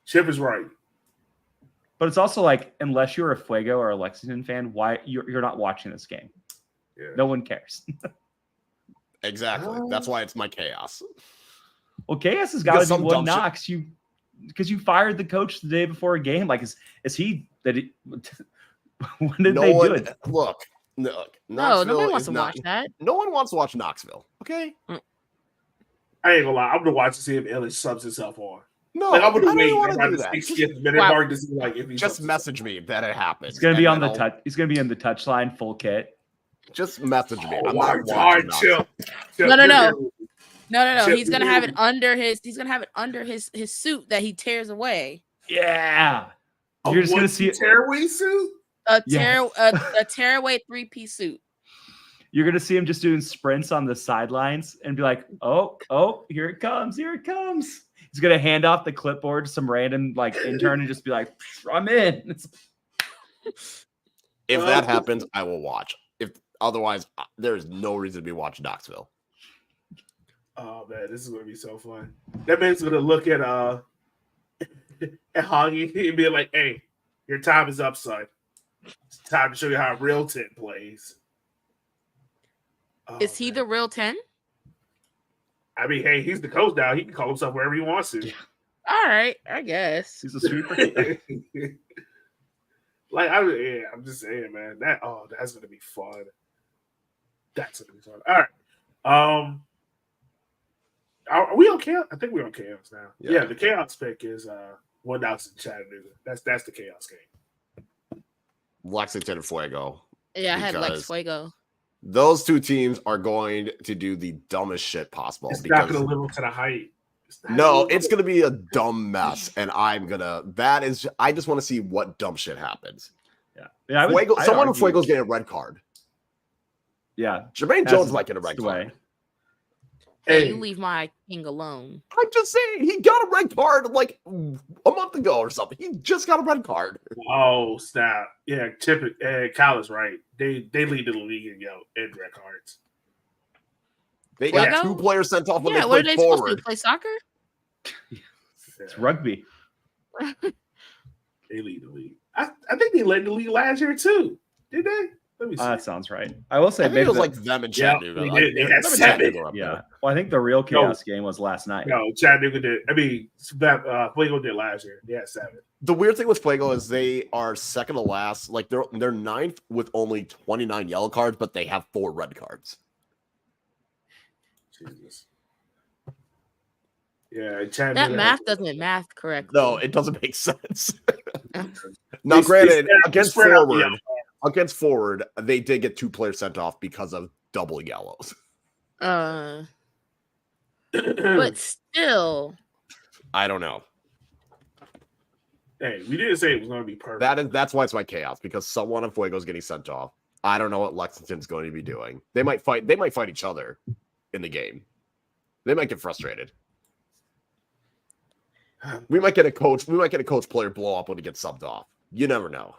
Chip is right. But it's also unless you're a Fuego or a Lexington fan, why you're not watching this game? Yeah. No one cares. Exactly. That's why it's my chaos. Well, chaos has got to be what knocks you, because you fired the coach the day before a game. Is he that? When did they do it? Look, no, nobody wants to watch that. No one wants to watch Knoxville. Okay. I ain't gonna lie. I'm gonna watch to see if Ellis subs himself on. No, I'm gonna wait around the 60th minute mark to see if he just message me that it happens. He's gonna be on the touch. He's gonna be in the touchline full kit. Just message me. I'm not watching. Chill. No. He's gonna have it under his. He's gonna have it under his suit that he tears away. Yeah. You're just gonna see a tearaway suit. A tearaway 3-piece suit. You're gonna see him just doing sprints on the sidelines and be like, "Oh, here it comes! Here it comes!" He's gonna hand off the clipboard to some random like intern and just be like, "I'm in." If that happens, I will watch. If otherwise, there's no reason to be watching Knoxville. Oh man, this is gonna be so fun. That man's gonna look at Hoggy and be like, "Hey, your time is up, son. It's time to show you how a real 10 plays." Oh, Is he the real 10? I mean, hey, he's the coach now. He can call himself wherever he wants to. Yeah. All right, I guess. He's a sweeper. I'm just saying, man. That's gonna be fun. That's gonna be fun. All right. Are we on chaos? I think we're on chaos now. Yeah, the chaos pick is one out in Chattanooga. That's the chaos game. Lexington and Fuego. Yeah, I had Lex Fuego. Those two teams are going to do the dumbest shit possible. It's not going to live up to the hype. No, it's going to be a dumb mess, and I just want to see what dumb shit happens. Yeah. Someone in Fuego's getting a red card. Yeah. Jermaine Jones might get a red card. Hey, you leave my king alone. I'm just saying, he got a red card like a month ago or something. He just got a red card. Oh, snap. Yeah, Kyle is right. They lead the league in red cards. They got 2 players sent off when they what played are they forward. supposed to play soccer? It's rugby. They lead the league. I think they led the league last year too. Did they? Let me see. That sounds right. I will say, I think it was like them and Chattanooga. They had 7. Yeah. Well, I think the real chaos game was last night. No, Chattanooga did. I mean, Fuego did last year. They had 7. The weird thing with Fuego is they are second to last. Like they're 9th with only 29 yellow cards, but they have 4 red cards. Jesus. Yeah, Chattanooga. That math doesn't math correctly. No, it doesn't make sense. Now, granted, against forward, they did get 2 players sent off because of double yellows. But still, I don't know. Hey, we didn't say it was going to be perfect. That's why it's my chaos, because someone in Fuego is getting sent off. I don't know what Lexington's going to be doing. They might fight each other in the game. They might get frustrated. We might get a coach player blow up when he gets subbed off. You never know.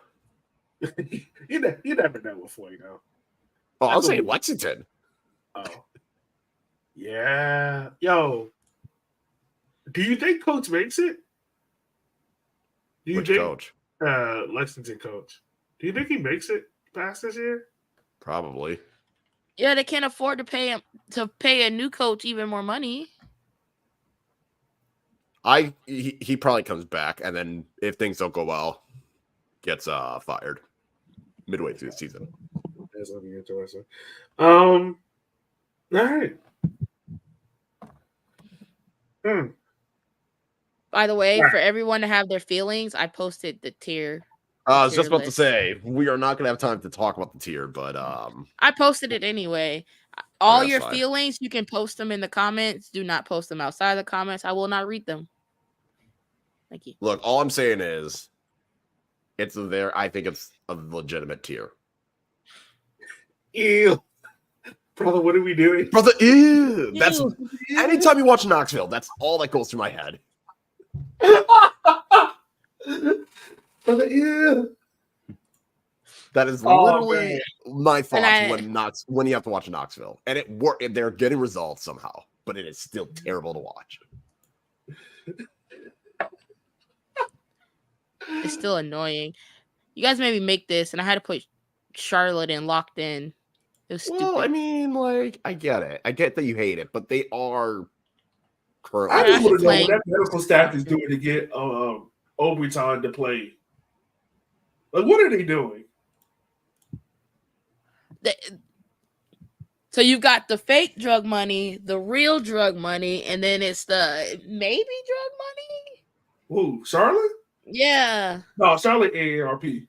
you never know with Fuego. Oh, I'll say Lexington. Oh. Yeah. Yo. Do you think Coach makes it? Which coach? Lexington coach. Do you think he makes it past this year? Probably. Yeah, they can't afford to pay a new coach even more money. He probably comes back, and then if things don't go well, gets fired midway through the season. That's gonna be interesting. All right. By the way, for everyone to have their feelings, I posted the tier. I was just about to say, we are not going to have time to talk about the tier, but I posted it anyway. All your feelings, you can post them in the comments. Do not post them outside the comments. I will not read them. Thank you. Look, all I'm saying is, I think it's a legitimate tier. Ew. Brother, what are we doing? Brother, ew. That's anytime you watch Knoxville, that's all that goes through my head. Brother, ew. That is literally my thoughts when you have to watch Knoxville. And they're getting results somehow, but it is still terrible to watch. It's still annoying. You guys made me make this, and I had to put Charlotte in locked in. It was stupid. Well, I mean, I get it. I get that you hate it, but they are currently. I just want to know what that medical staff is doing to get Overton to play. Like, what are they doing? So you've got the fake drug money, the real drug money, and then it's the maybe drug money? Who, Charlotte? Yeah. No, Charlotte AARP.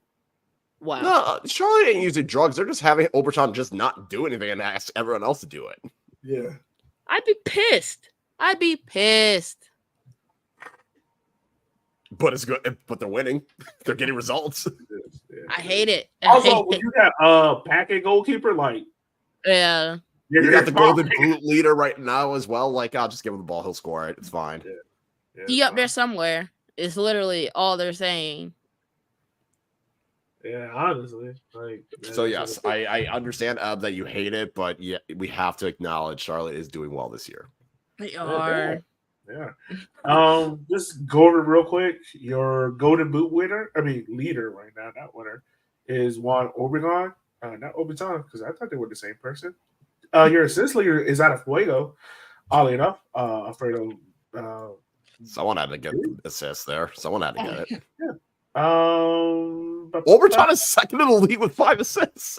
Wow. No, Charlotte ain't using drugs. They're just having Overton just not do anything and ask everyone else to do it. Yeah. I'd be pissed. But it's good. But they're winning. They're getting results. I hate it. Also, when you got Packet goalkeeper, like, Yeah. You got the golden boot leader right now as well. Like, I'll just give him the ball. He'll score it. It's fine. Yeah, He up there somewhere. It's literally all they're saying. Yeah, honestly. So, yes, I understand that you hate it, but yeah, we have to acknowledge Charlotte is doing well this year. They are. Yeah. Just go over real quick. Your golden boot leader right now, not winner, is Juan Obregon. Not Obiton, because I thought they were the same person. Your assist leader is out of Fuego. Oddly enough, Alfredo. Someone had to get the assist there. Someone had to get it. Yeah. Overton is second in the league with 5 assists.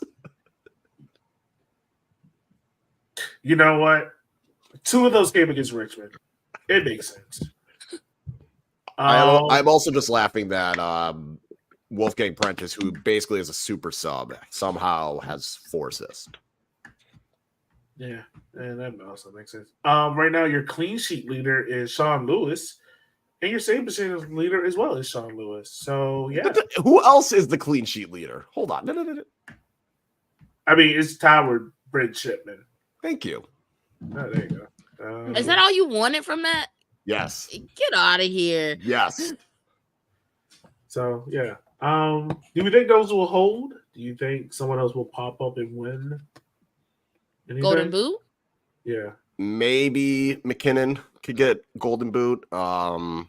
You know what? 2 of those came against Richmond. It makes sense. I'm also just laughing that Wolfgang Prentice, who basically is a super sub, somehow has 4 assists. Yeah, and that also makes sense. Right now, your clean sheet leader is Sean Lewis, and your save percentage leader as well is Sean Lewis. So, yeah. Who else is the clean sheet leader? Hold on. No. I mean, it's tied with Brent Shipman. Thank you. Oh, there you go. Is that all you wanted from that? Yes. Get out of here. Yes. So, yeah. Do you think those will hold? Do you think someone else will pop up and win? Anything? Golden boot? Yeah. Maybe McKinnon could get golden boot. I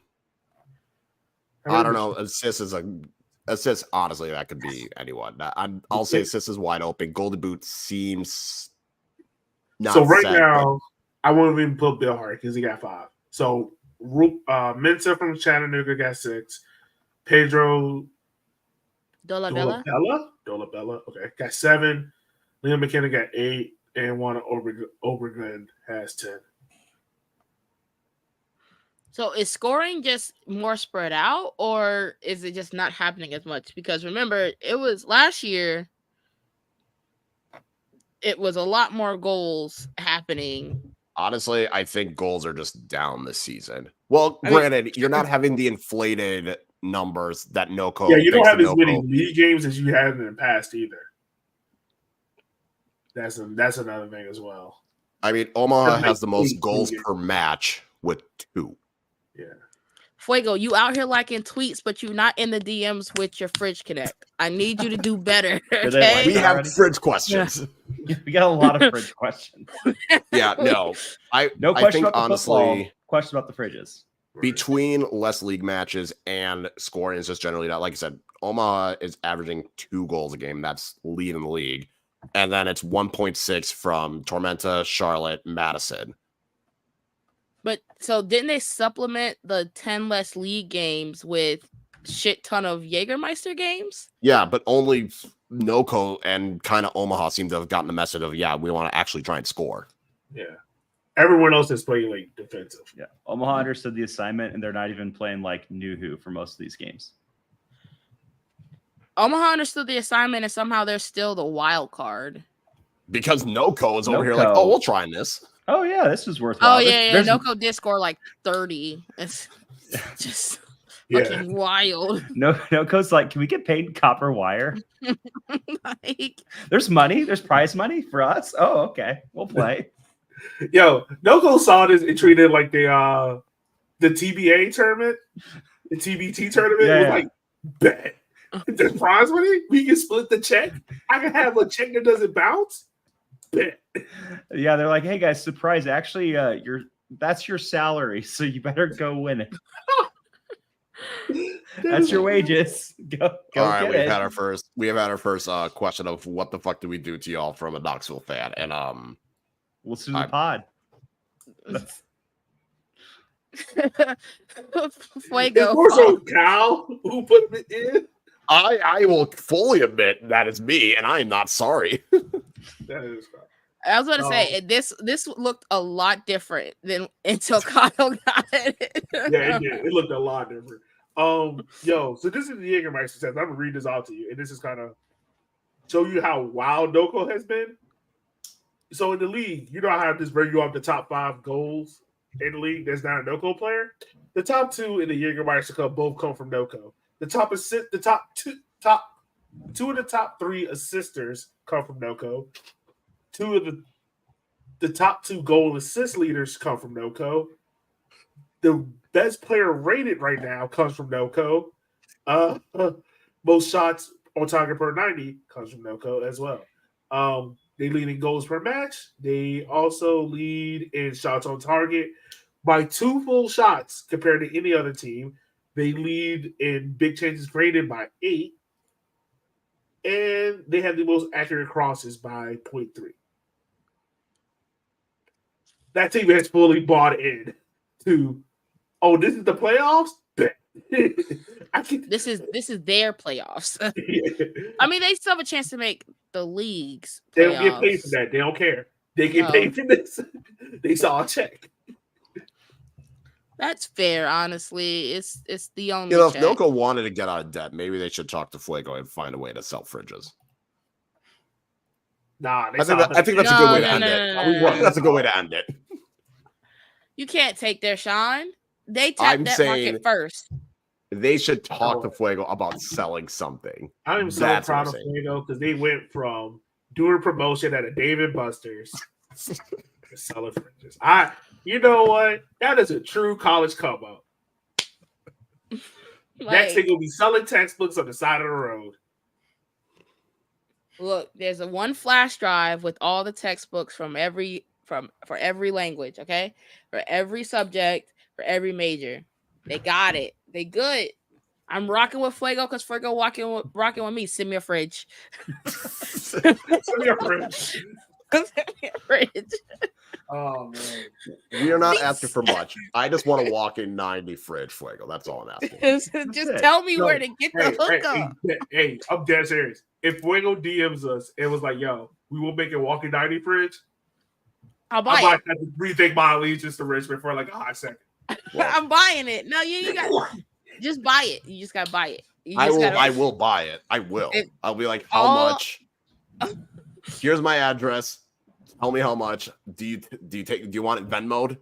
don't know. Assist, honestly, that could be anyone. I'll say assist is wide open. Golden boot seems not so right set, now, I won't even put Bill Hart because he got 5. So Mensah from Chattanooga got 6. Pedro Dolabella, okay, got 7. Liam McKinnon got 8, and Juan Obregon has 10. So is scoring just more spread out, or is it just not happening as much? Because remember, it was last year, it was a lot more goals happening. Honestly, I think goals are just down this season. Well, granted, you're not having the inflated numbers that NoCo. Yeah, you don't have as many league games as you had in the past either. That's another thing as well. I mean, Omaha has the most goals per match with 2. Yeah. Fuego, you out here liking tweets, but you're not in the DMs with your Fridge Connect. I need you to do better. Okay? We have fridge questions. Yeah. We got a lot of fridge questions. Yeah, no. I think, honestly, question about the fridges. Between less league matches and scoring is just generally not. Like I said, Omaha is averaging 2 goals a game. That's lead in the league. And then it's 1.6 from Tormenta, Charlotte, Madison. But so didn't they supplement the 10 less league games with shit ton of Jägermeister games? Yeah, but only NoCo and kind of Omaha seem to have gotten the message of, we want to actually try and score. Yeah. Everyone else is playing like defensive. Yeah. Omaha understood the assignment, and they're not even playing like Nuhu for most of these games. Omaha understood the assignment, and somehow they're still the wild card. Because NoCo is over here like, we'll try this. Oh, yeah, this is worthwhile. Oh, yeah. NoCo did score like 30. It's just fucking wild. NoCo's like, can we get paid copper wire? There's money. There's prize money for us. Oh, okay. We'll play. Yo, NoCo saw this and treated like the TBA tournament, the TBT tournament. It was like, bet. There's prize money. We can split the check. I can have a check that doesn't bounce. Bet. Yeah, they're like, hey guys, surprise! Actually, that's your salary, so you better go win it. That's your wages. Go. All right, we have had our first question of what the fuck do we do to y'all from a Knoxville fan, and we'll see the pod. Fuego. It's more so Cal who put it in. I will fully admit that is me, and I am not sorry. That is fine. I was going to say this looked a lot different than until Kyle got it. Yeah, it did. It looked a lot different. So this is the Jägermeister test. I'm gonna read this out to you, and this is kind of show you how wild NoCo has been. So in the league, you know how I have this where you have the top 5 goals in the league. There's not a NoCo player. The top 2 in the Jägermeister Cup both come from NoCo. The top 2 of the top 3 assisters come from NoCo. two of the top 2 goal and assist leaders come from NoCo. The best player rated right now comes from NoCo. Most shots on target per 90 comes from NoCo as well. They lead in goals per match. They also lead in shots on target by 2 full shots compared to any other team. They lead in big chances created by 8. And they have the most accurate crosses by 0.3. That team has fully bought in to, this is the playoffs? This is their playoffs. I mean, they still have a chance to make the league's playoffs. They don't get paid for that. They don't care. They get paid for this. They saw a check. That's fair, honestly. It's the only. You know, check. if NoCo wanted to get out of debt, maybe they should talk to Fuego and find a way to sell fridges. Nah, I think that's a good way to end it. That's a good way to end it. You can't take their shine. They tapped that market first. They should talk to Fuego about selling something. I'm so proud of Fuego because they went from doing promotion at a Dave & Buster's to selling fridges. You know what? That is a true college come up. Next thing will be selling textbooks on the side of the road. Look, there's a one flash drive with all the textbooks for every language, okay? For every subject, for every major. They got it. They good. I'm rocking with Fuego because Fuego rocking with me. Send me a fridge. Send me a fridge. Send me a fridge. Oh man. We are not asking for much. I just want to walk in 90 fridge, Fuego. That's all I'm asking. Just tell me where to get the hookup. Hey, I'm dead serious. If Fuego DMs us and was like, yo, we will make a walking 90 fridge, I might have to rethink my allegiance to Richmond for like a hot second. Well, I'm buying it. No, you got just buy it. You just gotta buy it. I will buy it. I will. I'll be like, how much? Here's my address. Tell me how much. Do you want it Venmo'd?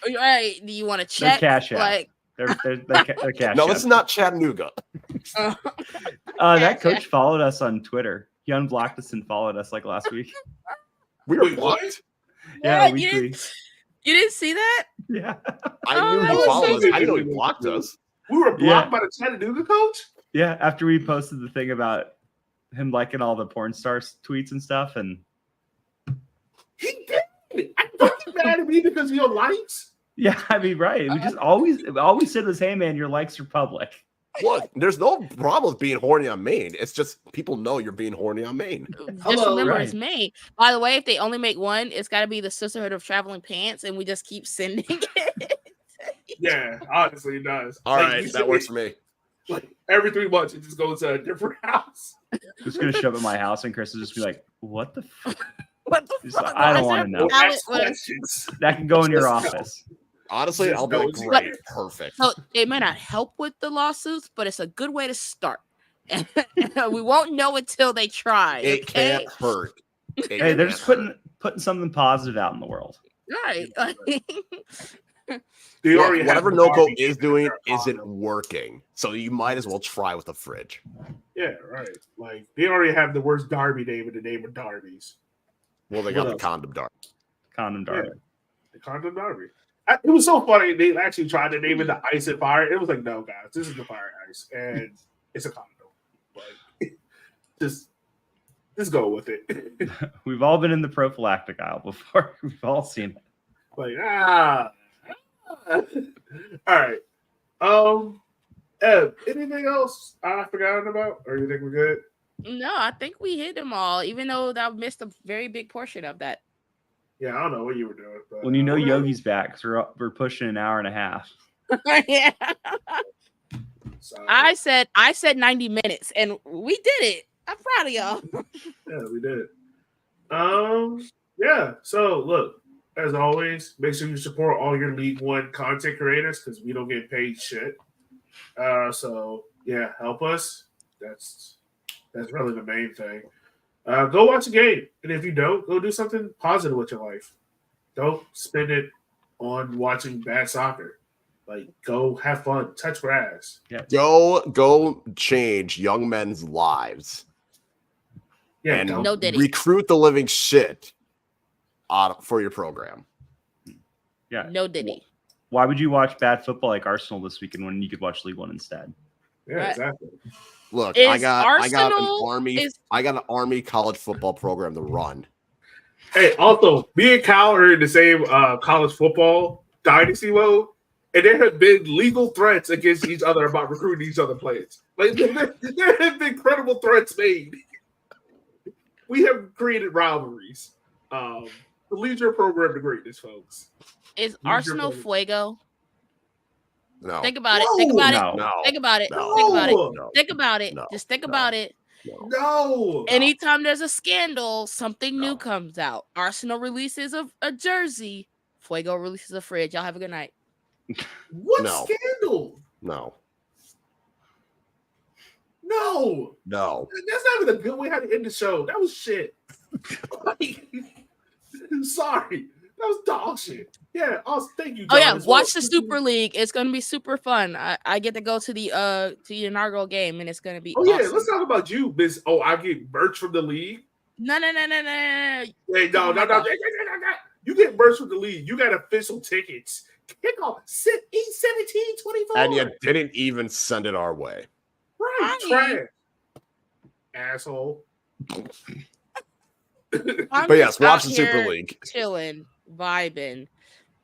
Right. Do you want to check? They're cash out. Like they're cash. No, this is not Chattanooga. That coach followed us on Twitter. He unblocked us and followed us like last week. We were what? Yeah, weekly. You didn't see that? Yeah. I knew he followed us. I didn't know he blocked us. We were blocked by the Chattanooga coach? Yeah, after we posted the thing about him liking all the porn stars tweets and stuff, and he did. I thought he mad at me because of your likes. Yeah, I mean, right. We just always said was, hey man, your likes are public. Look, there's no problem with being horny on Maine. It's just people know you're being horny on Maine. Just remember, it's Maine. By the way, if they only make one, it's got to be the Sisterhood of Traveling Pants, and we just keep sending it. Yeah, honestly, it does. All right, that works for me. Like every 3 months, it just goes to a different house. Just gonna show up at my house, and Chris will just be like, "What the fuck? What the fuck? I don't want to know." That can go in your office. Honestly, I'll be like, great, perfect. So it may not help with the lawsuits, but it's a good way to start. We won't know until they try. It can't hurt. Hey, they're just putting something positive out in the world. Right. Whatever NoCo is doing isn't working. So you might as well try with a fridge. Yeah, right. Like they already have the worst Darby name in the name of Darbies. Well, they got the condom Darby. Condom Darby. Yeah, the condom Darby. It was so funny. They actually tried to name it the Ice and Fire. It was like, no, guys, this is the Fire Ice, and it's a condom. Like, just go with it. We've all been in the prophylactic aisle before. We've all seen it. Like, all right. Eb, anything else I forgotten about, or you think we're good? No, I think we hit them all, even though I missed a very big portion of that. Yeah, I don't know what you were doing. But, when you know Yogi's back, so we're pushing an hour and a half. Yeah. So, I said 90 minutes, and we did it. I'm proud of y'all. Yeah, we did. Yeah. So look, as always, make sure you support all your League One content creators because we don't get paid shit. So yeah, help us. That's really the main thing. Go watch a game, and if you don't, go do something positive with your life. Don't spend it on watching bad soccer. Like, go have fun, touch grass. Yeah. Go change young men's lives. Yeah, and no diddy. Recruit the living shit for your program. Yeah. No Diddy. Why would you watch bad football like Arsenal this weekend when you could watch League One instead? Yeah, exactly. Look, Is I got an Arsenal- army. is- I got an army college football program to run. Hey, also, me and Kyle are in the same college football dynasty mode, and there have been legal threats against each other about recruiting each other players. Like there have been credible threats made. We have created rivalries. Lead your program to greatness, folks. Is Lead your Arsenal program. Fuego? No, Think about it. Think about it. no, Think about it. no, Think about it. no, Think about it. no, Just think no. about it. No. Anytime there's a scandal, something No. new comes out. Arsenal releases a jersey. Fuego releases a fridge. Y'all have a good night. What No. scandal? No. No. No. That's not even a good way how to end the show. That was shit. Sorry. That was dog shit. Yeah. Thank you, John. Oh yeah, as well. watch the Super League. It's gonna be super fun. I get to go to the inaugural game, and it's gonna be. Oh yeah, awesome. let's talk about you, Miss. Oh, I get merch from the league. No. Hey, no. Oh my God. You get merch from the league. You got official tickets. Kickoff 17-24. And you didn't even send it our way. Right, trash. Asshole. I'm But yes, just watch out the Super here League. chilling, vibing.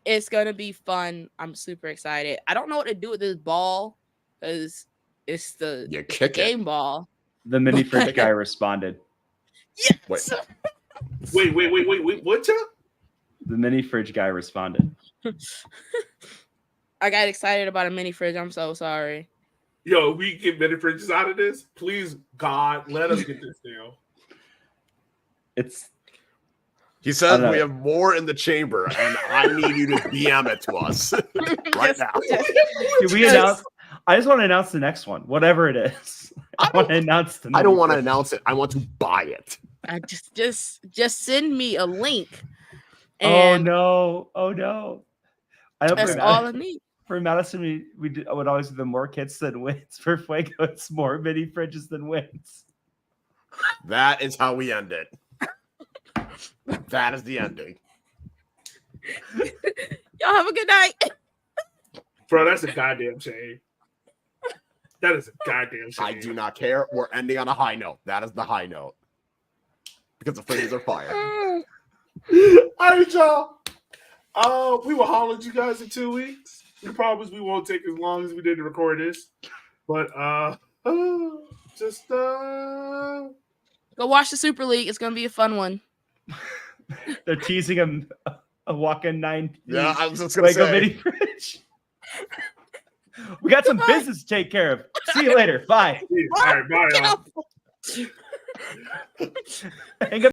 It's gonna be fun. I'm super excited. I don't know what to do with this ball because it's the You kick it. game ball. The mini fridge guy responded. Yes. Wait. Wait. What, Chuck? The mini fridge guy responded. I got excited about a mini fridge. I'm so sorry. Yo, we get many fridges out of this. Please, God, let us get this down. He said know. we have more in the chamber, and I need you to DM it to us right now. Did we announce? I just want to announce the next one, whatever it is. I want to announce the. I don't mini want to fridge. announce it. I want to buy it. I just send me a link. Oh And no! Oh no! I don't that's all I need. For Madison, I would always do the more kits than wins. For Fuego, it's more mini fridges than wins. That is how we end it. That is the ending. Y'all have a good night. Bro, that's a goddamn shame. That is a goddamn shame. I do not care. We're ending on a high note. That is the high note. Because the fingers are fired. All right, y'all. We will holler at you guys in 2 weeks. We promise we won't take as long as we did to record this. But just Go watch the Super League. It's gonna be a fun one. They're teasing him a walk-in 9. Yeah, I was just gonna Fuego say. mini fridge. We got some business to take care of. See you later. Bye. all right, bye, y'all. Hang up.